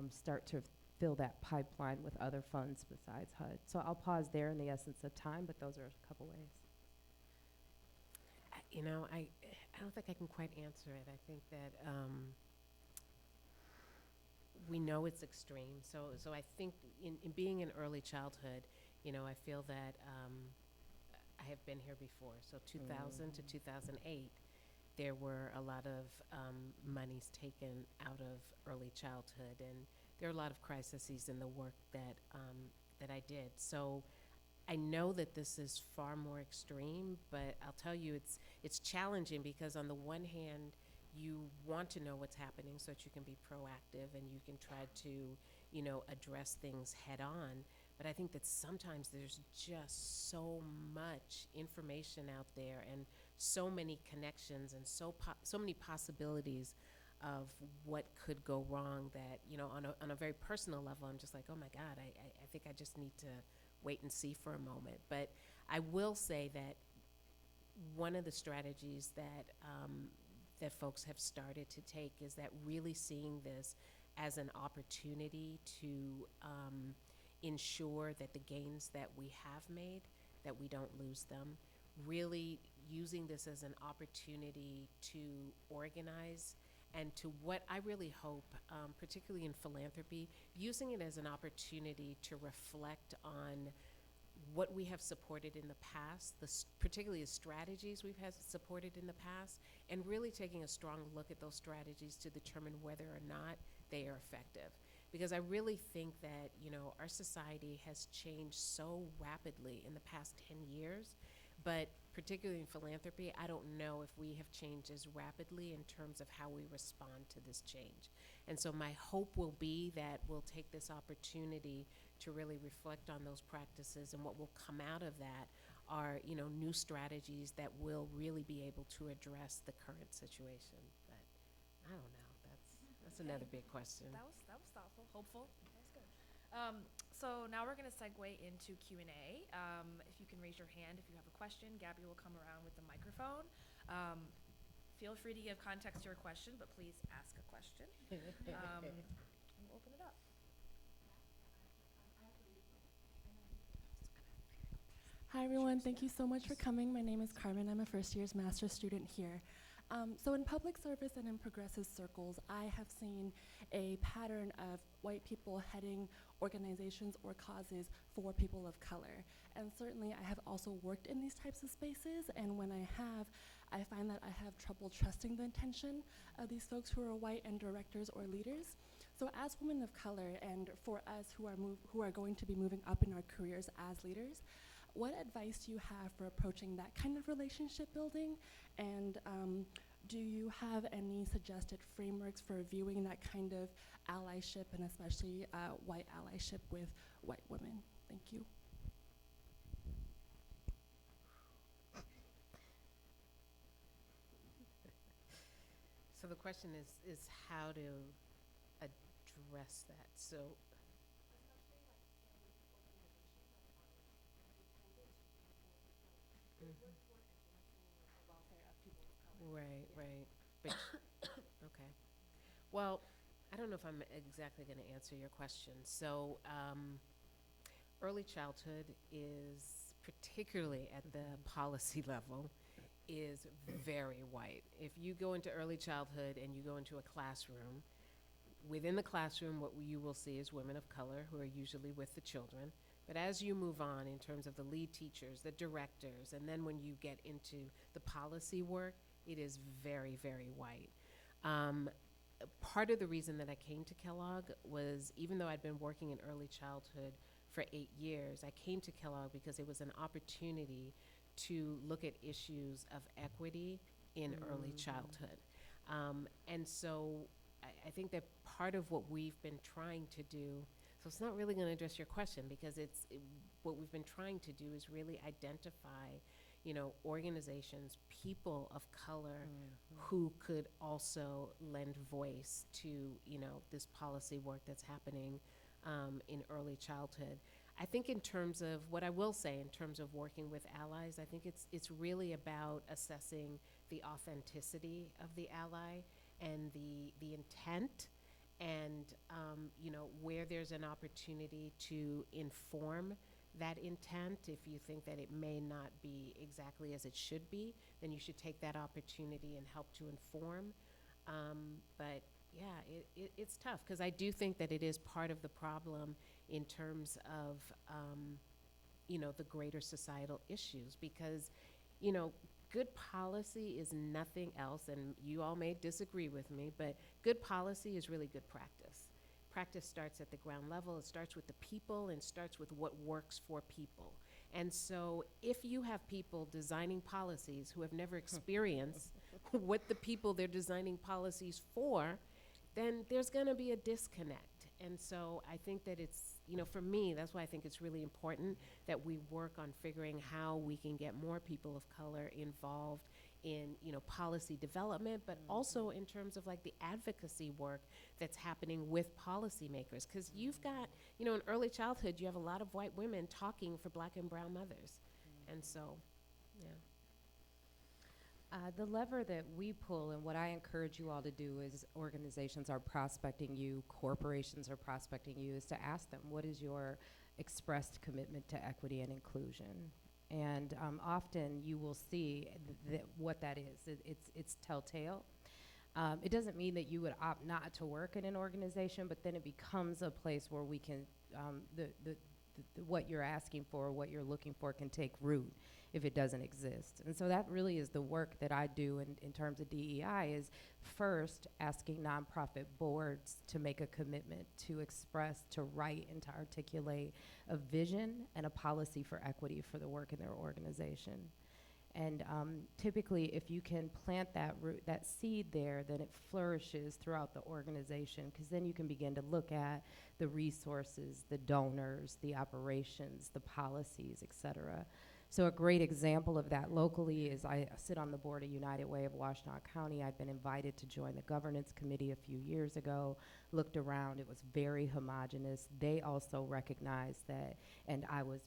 start to fill that pipeline with other funds besides HUD? So I'll pause there in the essence of time, but those are a couple ways. I don't think I can quite answer it. I think that we know it's extreme. So I think in being in early childhood, I feel that I have been here before. So 2000 to 2008, there were a lot of monies taken out of early childhood, and there are a lot of crises in the work that I did. So I know that this is far more extreme, but I'll tell you it's challenging because on the one hand, you want to know what's happening so that you can be proactive and you can try to, address things head on. But I think that sometimes there's just so much information out there and so many connections and so many possibilities of what could go wrong that, on a very personal level, I'm just like, oh my God, I think I just need to wait and see for a moment. But I will say that one of the strategies that that folks have started to take is that really seeing this as an opportunity to ensure that the gains that we have made, that we don't lose them. Really using this as an opportunity to organize and to what I really hope, particularly in philanthropy, using it as an opportunity to reflect on what we have supported in the past, particularly the strategies we've had supported in the past, and really taking a strong look at those strategies to determine whether or not they are effective. Because I really think that, our society has changed so rapidly in the past 10 years, but particularly in philanthropy, I don't know if we have changed as rapidly in terms of how we respond to this change. And so my hope will be that we'll take this opportunity to really reflect on those practices, and what will come out of that are, new strategies that will really be able to address the current situation. But I don't know. That's another big question. That was thoughtful, hopeful. That was good. So now we're going to segue into Q&A. If you can raise your hand if you have a question, Gabby will come around with the microphone. Feel free to give context to your question, but please ask a question. We'll open it up. Hi everyone, thank you so much for coming. My name is Carmen. I'm a first year's master's student here. So in public service and in progressive circles, I have seen a pattern of white people heading organizations or causes for people of color. And certainly I have also worked in these types of spaces, and when I find that I have trouble trusting the intention of these folks who are white and directors or leaders. So as women of color, and for us who are going to be moving up in our careers as leaders, what advice do you have for approaching that kind of relationship building? And do you have any suggested frameworks for viewing that kind of allyship, and especially white allyship with white women? Thank you. So the question is how to address that. So right. But okay. Well, I don't know if I'm exactly going to answer your question. So early childhood is, particularly at the policy level, is very white. If you go into early childhood and you go into a classroom, within the classroom what you will see is women of color who are usually with the children. But as you move on in terms of the lead teachers, the directors, and then when you get into the policy work, it is very, very white. Part of the reason that I came to Kellogg was, even though I'd been working in early childhood for 8 years, I came to Kellogg because it was an opportunity to look at issues of equity in early childhood. And so I think that part of what we've been trying to do, so it's not really going to address your question, because what we've been trying to do is really identify, organizations, people of color who could also lend voice to, this policy work that's happening in early childhood. I think in terms of what I will say in terms of working with allies, I think it's really about assessing the authenticity of the ally and the intent, and where there's an opportunity to inform that intent. If you think that it may not be exactly as it should be, then you should take that opportunity and help to inform. But yeah, it's tough, because I do think that it is part of the problem in terms of the greater societal issues, because good policy is nothing else, and you all may disagree with me, but good policy is really good practice. Practice starts at the ground level. It starts with the people and starts with what works for people. And so if you have people designing policies who have never experienced what the people they're designing policies for, then there's going to be a disconnect. And so I think that it's, for me, that's why I think it's really important that we work on figuring how we can get more people of color involved in, policy development, but also in terms of like the advocacy work that's happening with policymakers. Because you've got, in early childhood, you have a lot of white women talking for Black and brown mothers. And so, yeah. The lever that we pull, and what I encourage you all to do, is organizations are prospecting you, corporations are prospecting you, is to ask them, what is your expressed commitment to equity and inclusion? And often you will see what that is. It's telltale. It doesn't mean that you would opt not to work in an organization, but then it becomes a place where we can, what you're asking for, what you're looking for can take root if it doesn't exist. And so that really is the work that I do in terms of DEI, is first asking nonprofit boards to make a commitment to express, to write, and to articulate a vision and a policy for equity for the work in their organization. And typically, if you can plant that root, that seed there, then it flourishes throughout the organization, because then you can begin to look at the resources, the donors, the operations, the policies, et cetera. So a great example of that locally is I sit on the board of United Way of Washtenaw County. I'd been invited to join the governance committee a few years ago, looked around, it was very homogenous. They also recognized that, and I was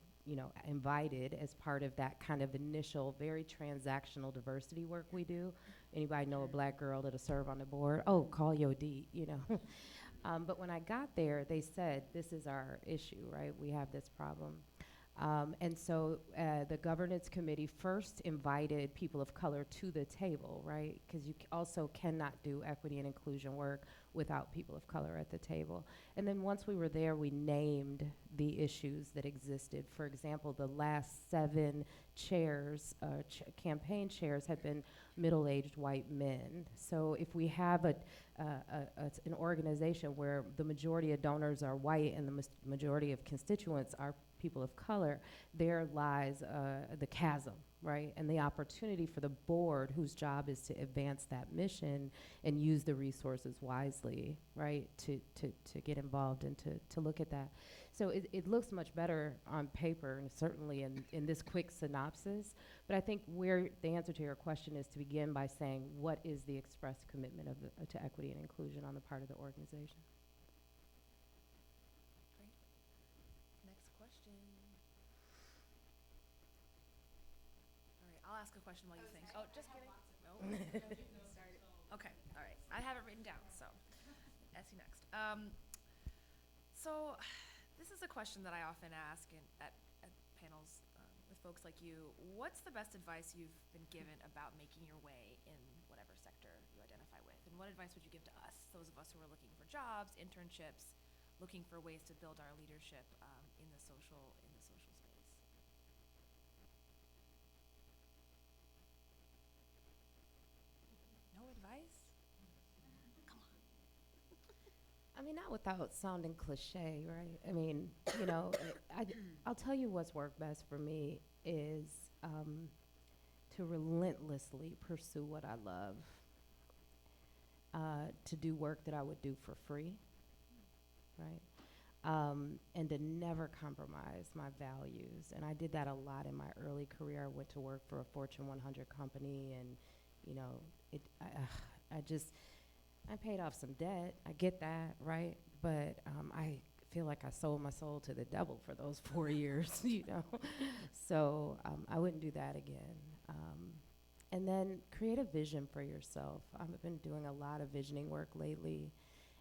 invited as part of that kind of initial, very transactional diversity work we do. Anybody know a Black girl that'll serve on the board? Oh, call Yo D, But when I got there, they said, this is our issue, right? We have this problem. And so the governance committee first invited people of color to the table, right? Because you also cannot do equity and inclusion work without people of color at the table. And then once we were there, we named the issues that existed. For example, the last 7 chairs, campaign chairs, had been middle-aged white men. So if we have an organization where the majority of donors are white and the majority of constituents are people of color, there lies the chasm, right? And the opportunity for the board, whose job is to advance that mission and use the resources wisely, right, to get involved and to look at that. So it looks much better on paper, and certainly in this quick synopsis, but I think where the answer to your question is to begin by saying, what is the expressed commitment to equity and inclusion on the part of the organization? Next question. All right, I'll ask a question while you think. Oh, just kidding. No. Okay, all right. I have it written down, so ask you next. So this is a question that I often ask at panels with folks like you. What's the best advice you've been given about making your way in whatever sector you identify with? And what advice would you give to us, those of us who are looking for jobs, internships, looking for ways to build our leadership in the social space. No advice? I mean, not without sounding cliche, right? I mean, you know, I'll tell you what's worked best for me is to relentlessly pursue what I love, to do work that I would do for free, right? And to never compromise my values. And I did that a lot in my early career. I went to work for a Fortune 100 company, and, you know, I paid off some debt. I get that, right? But I feel like I sold my soul to the devil for those 4 years, you know? So I wouldn't do that again. And then create a vision for yourself. I've been doing a lot of visioning work lately,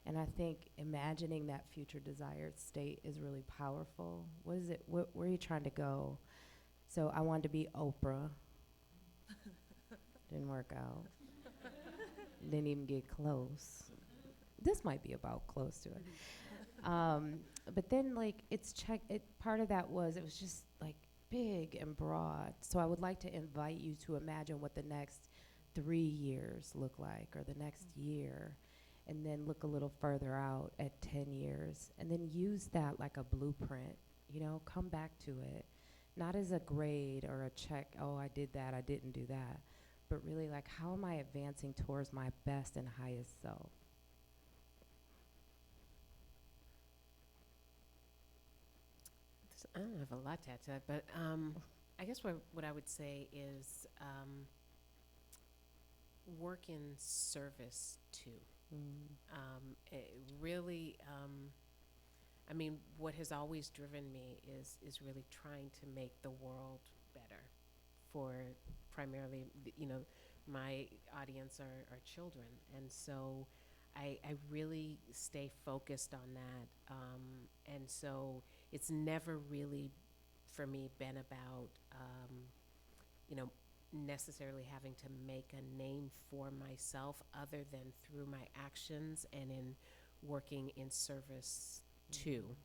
and I think imagining that future desired state is really powerful. What is it? Where are you trying to go? So I wanted to be Oprah. Didn't work out. Didn't even get close. This might be about close to it. But then, like, part of that was, it was just, like, big and broad. So I would like to invite you to imagine what the next 3 years look like, or the next year, and then look a little further out at 10 years, and then use that like a blueprint, you know, come back to it, not as a grade or a check, oh, I did that, I didn't do that, but really, like, how am I advancing towards my best and highest self? I don't have a lot to add to that, but I guess what I would say is work in service to. Really, I mean, what has always driven me is really trying to make the world better for primarily, you know, my audience are children. And so I really stay focused on that. And so it's never really, for me, been about, you know, necessarily having to make a name for myself other than through my actions and in working in service to.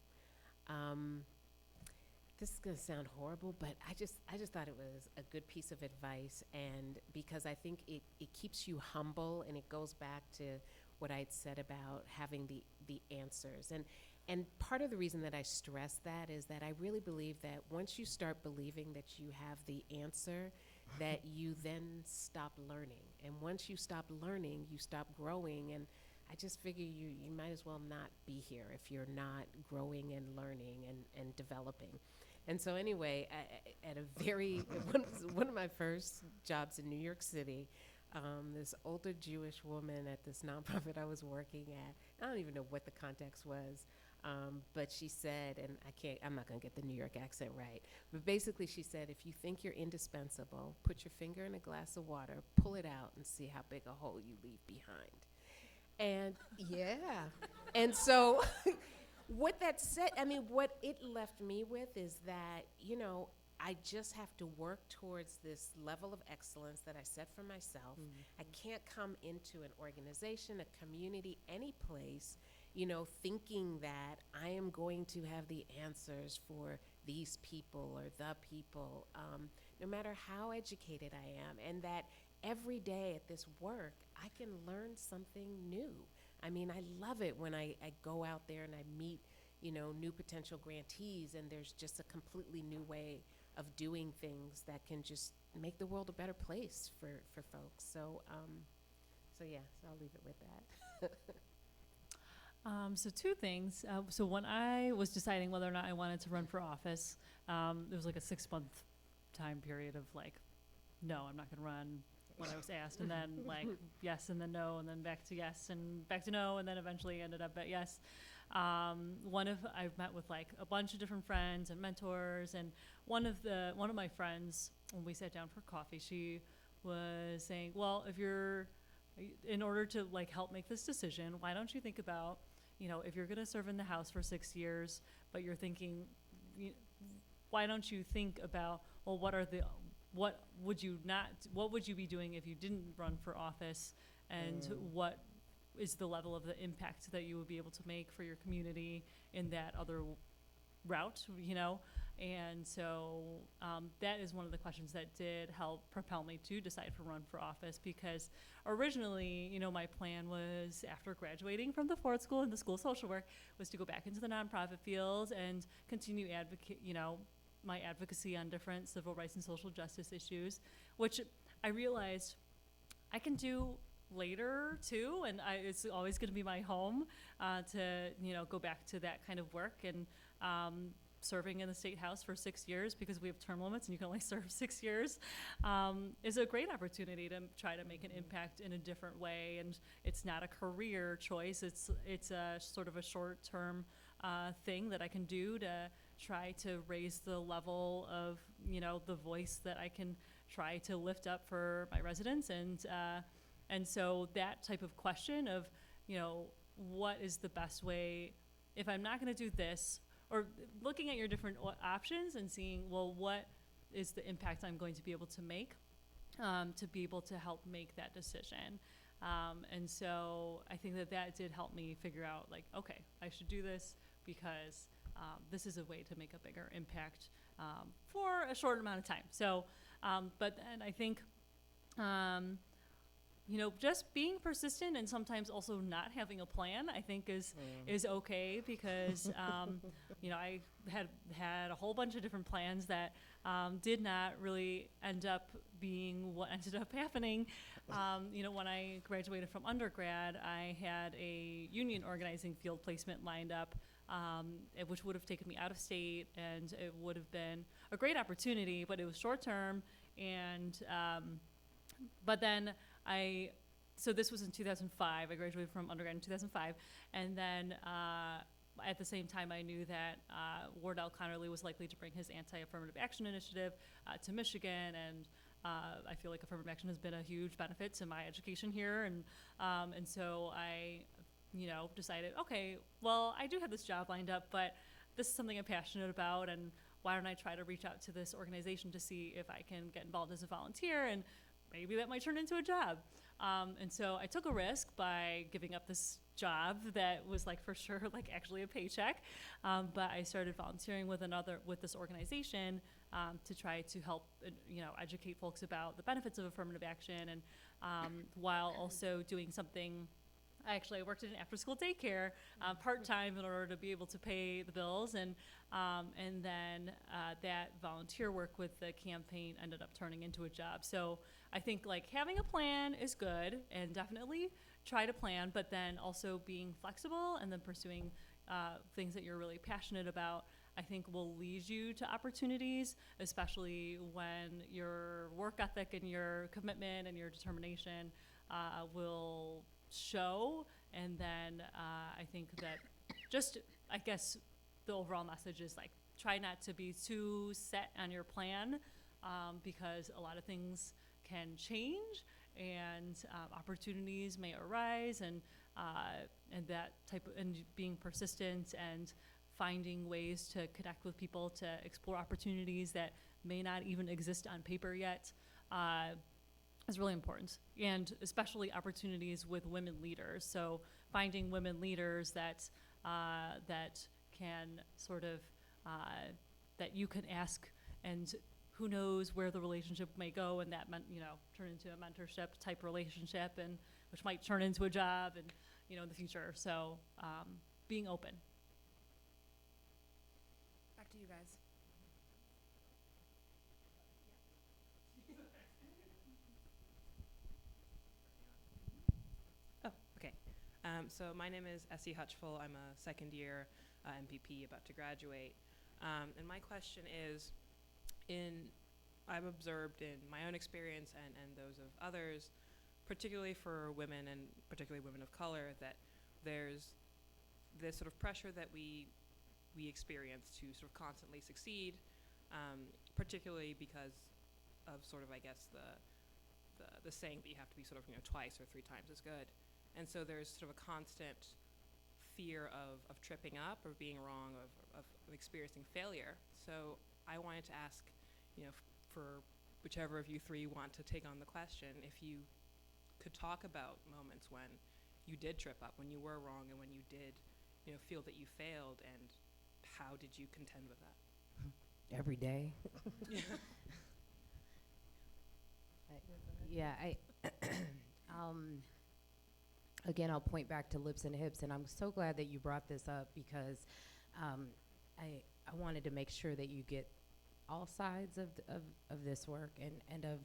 This is going to sound horrible, but I just thought it was a good piece of advice, and because I think it keeps you humble, and it goes back to what I'd said about having the answers. And part of the reason that I stress that is that I really believe that once you start believing that you have the answer, that you then stop learning. And once you stop learning, you stop growing. And I just figure you might as well not be here if you're not growing and learning and developing. And so anyway, at a very, one of my first jobs in New York City, this older Jewish woman at this nonprofit I was working at, I don't even know what the context was, but she said, and I'm not gonna get the New York accent right, but basically she said, if you think you're indispensable, put your finger in a glass of water, pull it out, and see how big a hole you leave behind. And yeah, and so what that said, I mean, what it left me with is that, you know, I just have to work towards this level of excellence that I set for myself. I can't come into an organization, a community, any place, you know, thinking that I am going to have the answers for these people or the people, no matter how educated I am, and that every day at this work, I can learn something new. I mean, I love it when I go out there and I meet, you know, new potential grantees, and there's just a completely new way of doing things that can just make the world a better place for folks. So, so I'll leave it with that. So two things. So when I was deciding whether or not I wanted to run for office, there was like a 6-month time period of like, no, I'm not going to run when I was asked, and then like yes, and then no, and then back to yes, and back to no, and then eventually ended up at yes. I've met with like a bunch of different friends and mentors, and one of my friends, when we sat down for coffee, she was saying, well, in order to like help make this decision, why don't you think about, you know, if you're going to serve in the House for 6 years, but you're thinking, why don't you think about, well, what would you be doing if you didn't run for office, and what is the level of the impact that you would be able to make for your community in that other route, you know? And so that is one of the questions that did help propel me to decide to run for office, because originally, you know, my plan was, after graduating from the Ford School in the School of Social Work, was to go back into the nonprofit field and continue my advocacy on different civil rights and social justice issues, which I realized I can do later too, and it's always going to be my home to, you know, go back to that kind of work. And serving in the State House for 6 years, because we have term limits and you can only serve 6 years, is a great opportunity to try to make an impact in a different way. And it's not a career choice. It's a sort of a short-term thing that I can do to try to raise the level of, you know, the voice that I can try to lift up for my residents. And so that type of question of, you know, what is the best way, if I'm not going to do this, or looking at your different options and seeing, well, what is the impact I'm going to be able to make to be able to help make that decision. And so I think that did help me figure out, like, okay, I should do this because this is a way to make a bigger impact for a short amount of time. So, but then I think, you know, just being persistent and sometimes also not having a plan, I think is okay, because, you know, I had a whole bunch of different plans that did not really end up being what ended up happening. You know, when I graduated from undergrad, I had a union organizing field placement lined up, which would have taken me out of state, and it would have been a great opportunity, but it was short term. And but then so this was in 2005. I graduated from undergrad in 2005. And then at the same time, I knew that Wardell Connerly was likely to bring his anti-affirmative action initiative to Michigan. And I feel like affirmative action has been a huge benefit to my education here. And so I, you know, decided, okay, well, I do have this job lined up, but this is something I'm passionate about. And why don't I try to reach out to this organization to see if I can get involved as a volunteer, and maybe that might turn into a job. And so I took a risk by giving up this job that was, like, for sure, like, actually a paycheck. But I started volunteering with this organization to try to help, you know, educate folks about the benefits of affirmative action, and while also doing something. I worked at an after-school daycare part-time in order to be able to pay the bills, and then that volunteer work with the campaign ended up turning into a job. So I think, like, having a plan is good, and definitely try to plan, but then also being flexible and then pursuing things that you're really passionate about, I think will lead you to opportunities, especially when your work ethic and your commitment and your determination will show. And then I think that just, I guess the overall message is, like, try not to be too set on your plan, because a lot of things can change, and opportunities may arise, and that type of, and being persistent and finding ways to connect with people to explore opportunities that may not even exist on paper yet is really important, and especially opportunities with women leaders. So finding women leaders that can sort of that you can ask, and who knows where the relationship may go, and that turn into a mentorship type relationship, and which might turn into a job, and in the future. So being open. Back to you guys. So my name is Essie Hutchful. I'm a second year MPP about to graduate. And my question is, I've observed in my own experience and those of others, particularly for women and particularly women of color, that there's this sort of pressure that we experience to sort of constantly succeed, particularly because of sort of, I guess, the saying that you have to be sort of twice or three times as good. And so there's sort of a constant fear of tripping up or being wrong, of experiencing failure. So I wanted to ask, for whichever of you three want to take on the question, if you could talk about moments when you did trip up, when you were wrong, and when you did, feel that you failed, and how did you contend with that? Every day. Yeah, again, I'll point back to Lips and Hips, and I'm so glad that you brought this up because I wanted to make sure that you get all sides of this work and of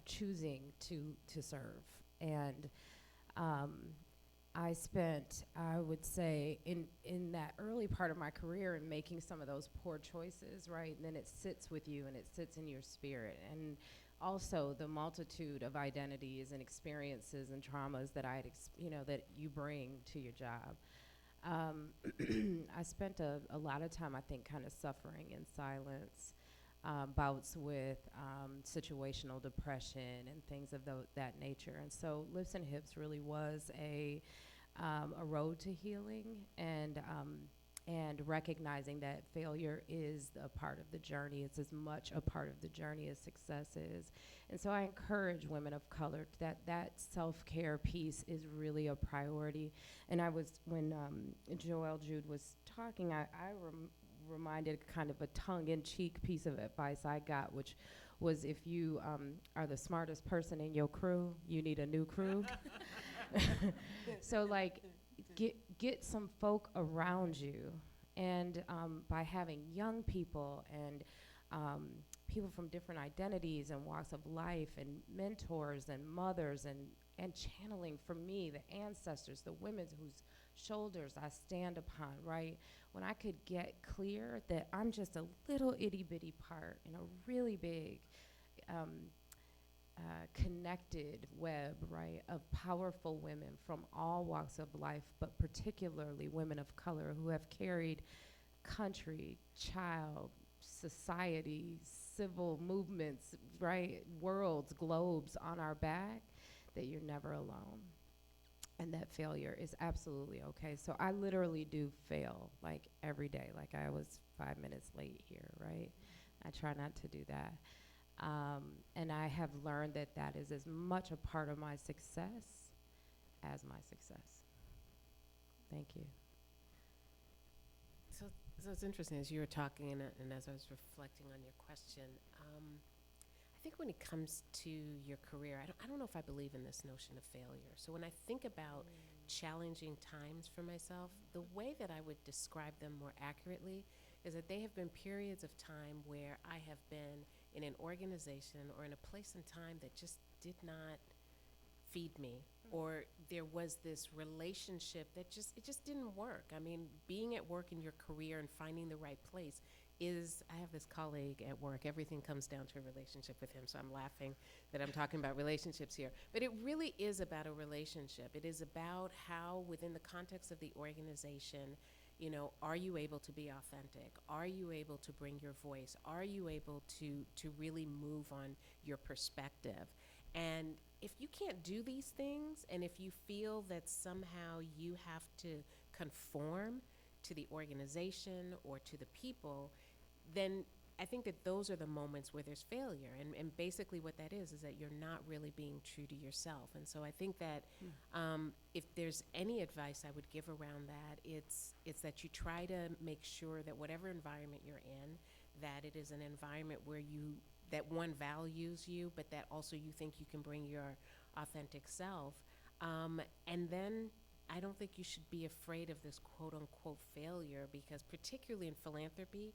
choosing to serve. And I spent, I would say, in that early part of my career in making some of those poor choices, right? And then it sits with you and it sits in your spirit. And also the multitude of identities and experiences and traumas that that you bring to your job. I spent a lot of time, I think, kind of suffering in silence, bouts with situational depression and things of that nature. And so Lips and Hips really was a road to healing and recognizing that failure is a part of the journey. It's as much a part of the journey as success is. And so I encourage women of color that self-care piece is really a priority. And when Joelle Jude was talking, I reminded kind of a tongue-in-cheek piece of advice I got, which was if you are the smartest person in your crew, you need a new crew. So like, get some folk around you, and by having young people and people from different identities and walks of life and mentors and mothers and channeling, for me, the ancestors, the women whose shoulders I stand upon, right? When I could get clear that I'm just a little itty bitty part in a really big connected web, right, of powerful women from all walks of life, but particularly women of color who have carried country, child, society, civil movements, right, worlds, globes on our back, that you're never alone. And that failure is absolutely okay. So I literally do fail, like, every day. Like, I was 5 minutes late here, right? I try not to do that. And I have learned that that is as much a part of my success as my success. Thank you. So it's interesting, as you were talking and as I was reflecting on your question, I think when it comes to your career, I don't know if I believe in this notion of failure. So when I think about challenging times for myself, the way that I would describe them more accurately is that they have been periods of time where I have been in an organization or in a place and time that just did not feed me, or there was this relationship that it just didn't work. I mean, being at work in your career and finding the right place I have this colleague at work, everything comes down to a relationship with him, so I'm laughing that I'm talking about relationships here. But it really is about a relationship. It is about how, within the context of the organization, are you able to be authentic? Are you able to bring your voice? Are you able to really move on your perspective? And if you can't do these things, and if you feel that somehow you have to conform to the organization or to the people, then I think that those are the moments where there's failure. And basically what that is that you're not really being true to yourself. And so I think that if there's any advice I would give around that, it's that you try to make sure that whatever environment you're in, that it is an environment where that one values you, but that also you think you can bring your authentic self. And then I don't think you should be afraid of this quote unquote failure, because particularly in philanthropy,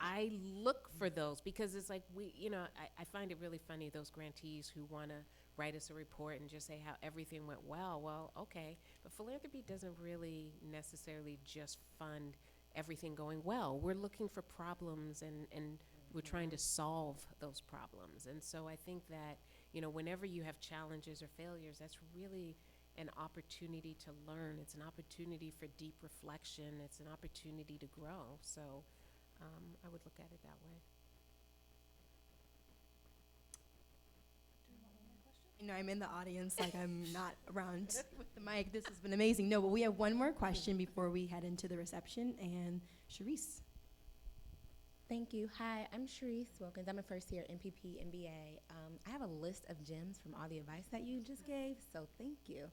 I look for those, because it's like I find it really funny, those grantees who want to write us a report and just say how everything went well. Well, okay, but philanthropy doesn't really necessarily just fund everything going well. We're looking for problems and we're trying to solve those problems. And so I think that, whenever you have challenges or failures, that's really an opportunity to learn. It's an opportunity for deep reflection. It's an opportunity to grow. So I would look at it that way. I'm in the audience, like I'm not around with the mic. This has been amazing. No, but we have one more question before we head into the reception, and Sharice. Thank you. Hi, I'm Sharice Wilkins. I'm a first year MPP MBA. I have a list of gems from all the advice that you just gave, so thank you.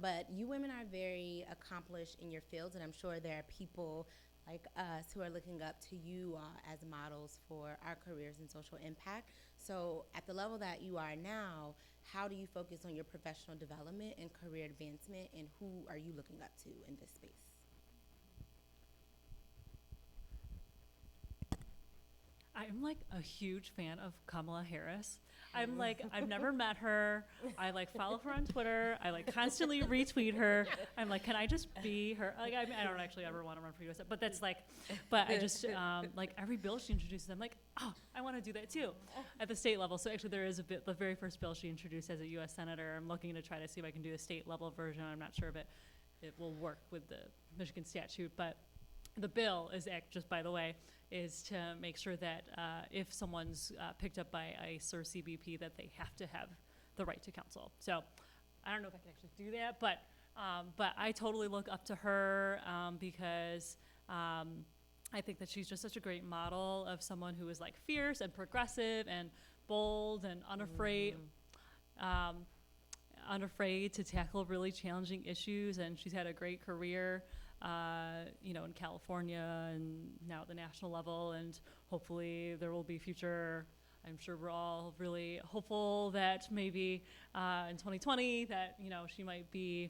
But you women are very accomplished in your fields, and I'm sure there are people like us who are looking up to you as models for our careers and social impact. So at the level that you are now, how do you focus on your professional development and career advancement, and who are you looking up to in this space? I'm like a huge fan of Kamala Harris. I'm like, I've never met her. I like follow her on Twitter. I like constantly retweet her. I'm like, can I just be her? Like, I mean, I don't actually ever want to run for US, but that's like, but I just, like every bill she introduces, I'm like, oh, I want to do that too at the state level. So actually there is the very first bill she introduced as a US Senator. I'm looking to try to see if I can do a state level version. I'm not sure if it will work with the Michigan statute, but the bill is just by the way, is to make sure that if someone's picked up by ICE or CBP, that they have to have the right to counsel. So I don't know if I can actually do that, but I totally look up to her because I think that she's just such a great model of someone who is like fierce and progressive and bold and unafraid to tackle really challenging issues. And she's had a great career in California and now at the national level, and hopefully there will be future. I'm sure we're all really hopeful that maybe in 2020 that she might be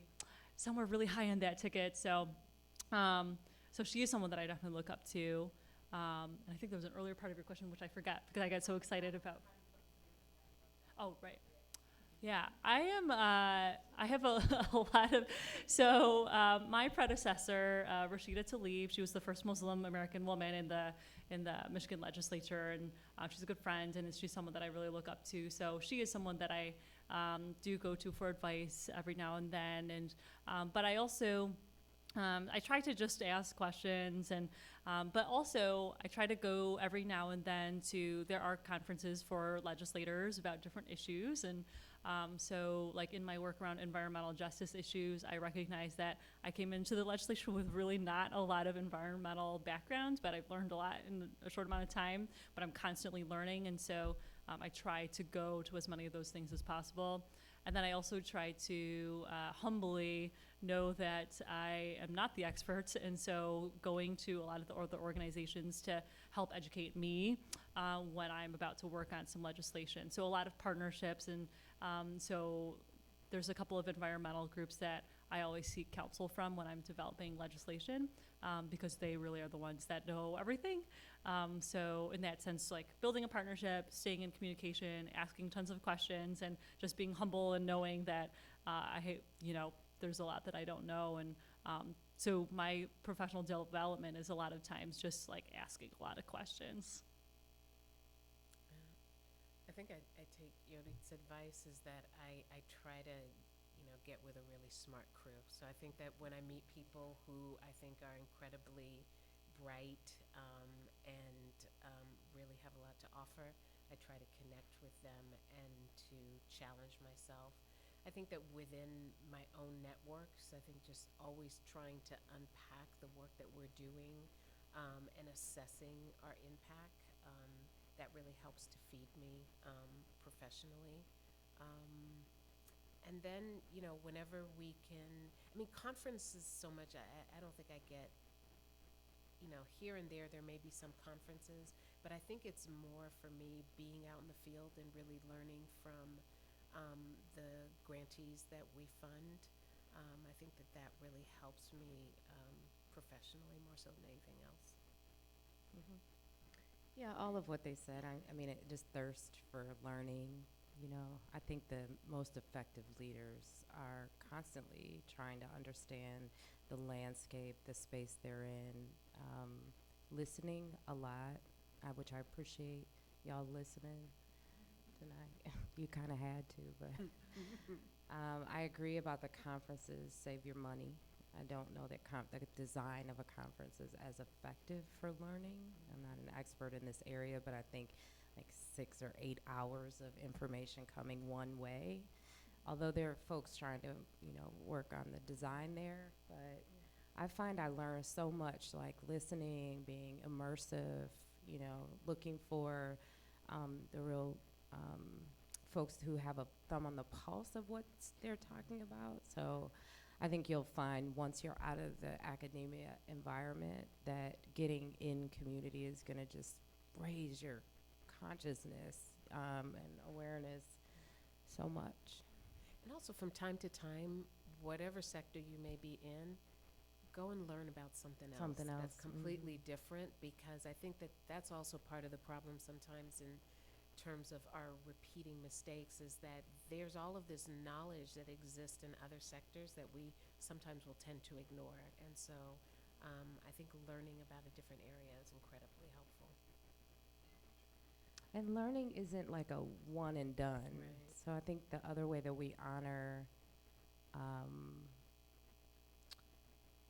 somewhere really high on that ticket. So so she is someone that I definitely look up to. And I think there was an earlier part of your question which I forgot because I got so excited about. Oh, right. Yeah, I am. I have a lot of. So my predecessor, Rashida Tlaib, she was the first Muslim American woman in the Michigan legislature, and she's a good friend, and she's someone that I really look up to. So she is someone that I do go to for advice every now and then, and but I also. I try to just ask questions, and but also I try to go every now and then to. There are conferences for legislators about different issues, and so like in my work around environmental justice issues, I recognize that I came into the legislature with really not a lot of environmental background, but I've learned a lot in a short amount of time. But I'm constantly learning, and so I try to go to as many of those things as possible. And then I also try to humbly know that I am not the expert, and so going to a lot of the other organizations to help educate me when I'm about to work on some legislation. So a lot of partnerships, and so there's a couple of environmental groups that I always seek counsel from when I'm developing legislation because they really are the ones that know everything. So in that sense, like building a partnership, staying in communication, asking tons of questions, and just being humble and knowing that there's a lot that I don't know. And so my professional development is a lot of times just like asking a lot of questions. I think I take Yodit's advice is that I try to get with a really smart crew. So I think that when I meet people who I think are incredibly bright and really have a lot to offer, I try to connect with them and to challenge myself. I think that within my own networks, I think just always trying to unpack the work that we're doing and assessing our impact, that really helps to feed me professionally. And then, whenever we can, conferences so much, I don't think I get, here and there may be some conferences, but I think it's more for me being out in the field and really learning from the grantees that we fund. I think that really helps me professionally more so than anything else. Mm-hmm. Yeah, all of what they said. I mean, it just thirst for learning. I think the most effective leaders are constantly trying to understand the landscape, the space they're in, listening a lot, which I appreciate y'all listening tonight. You kind of had to, but I agree about the conferences. Save your money. I don't know that the design of a conference is as effective for learning. I'm not an expert in this area, but I think like 6 or 8 hours of information coming one way. Although there are folks trying to, work on the design there, but I find I learn so much, like listening, being immersive, you know, looking for the real folks who have a thumb on the pulse of what they're talking about. So I think you'll find once you're out of the academia environment that getting in community is going to just raise your consciousness and awareness so much. And also from time to time, whatever sector you may be in, go and learn about something else. Something else, That's completely different, because I think that that's also part of the problem sometimes in terms of our repeating mistakes, is that there's all of this knowledge that exists in other sectors that we sometimes will tend to ignore. And so I think learning about a different area is incredibly helpful. And learning isn't like a one and done. Right. So I think the other way that we honor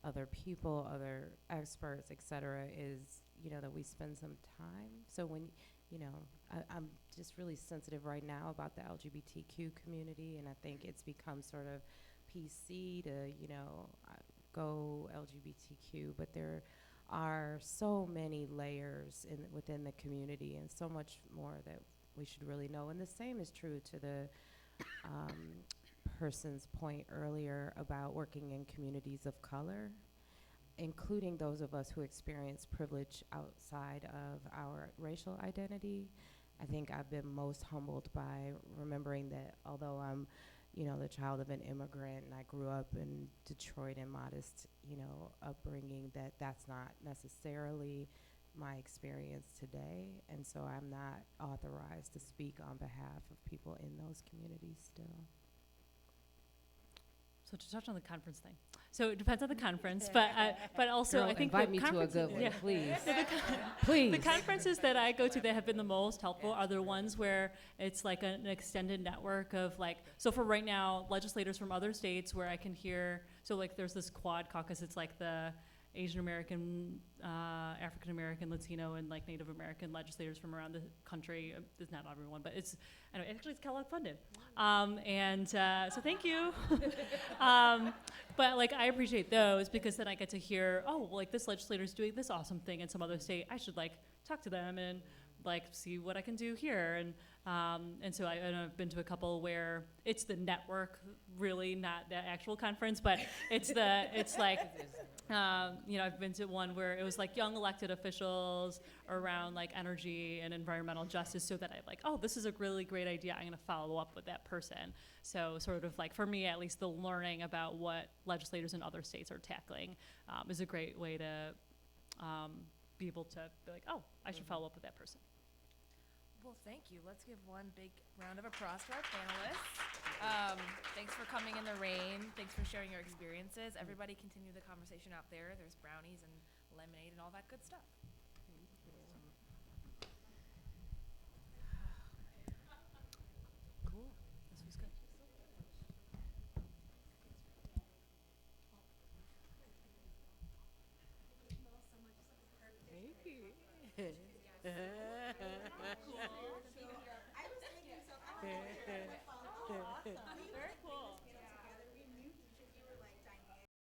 other people, other experts, et cetera, is, you know, that we spend some time. So when, you know, I'm just really sensitive right now about the LGBTQ community, and I think it's become sort of PC to, you know, go LGBTQ, but there are so many layers within the community and so much more that we should really know. And the same is true to the person's point earlier about working in communities of color, including those of us who experience privilege outside of our racial identity. I think I've been most humbled by remembering that although I'm, you know, the child of an immigrant and I grew up in Detroit in modest, you know, upbringing, that's not necessarily my experience today. And so I'm not authorized to speak on behalf of people in those communities still. So to touch on the conference thing. So it depends on the conference, but also Girl, I think invite me to a good one, please. Please. The conferences that I go to that have been the most helpful are the ones where it's like an extended network of like, so for right now, legislators from other states where I can hear, so like there's this quad caucus, it's like the Asian American, African American, Latino, and like Native American legislators from around the country. It's not everyone, but it's, anyway, actually it's Kellogg funded. So thank you. But like I appreciate those because then I get to hear, oh, like this legislator's doing this awesome thing in some other state. I should like talk to them and like see what I can do here. And so I've been to a couple where it's the network, really not the actual conference, but it's like, you know, I've been to one where it was like young elected officials around like energy and environmental justice, so that I'm like, oh, this is a really great idea. I'm going to follow up with that person. So sort of like, for me, at least the learning about what legislators in other states are tackling is a great way to be able to be like, oh, I should follow up with that person. Well, thank you. Let's give one big round of applause to our panelists. Thanks for coming in the rain. Thanks for sharing your experiences. Everybody continue the conversation out there. There's brownies and lemonade and all that good stuff. Cool. This was good. I was thinking so.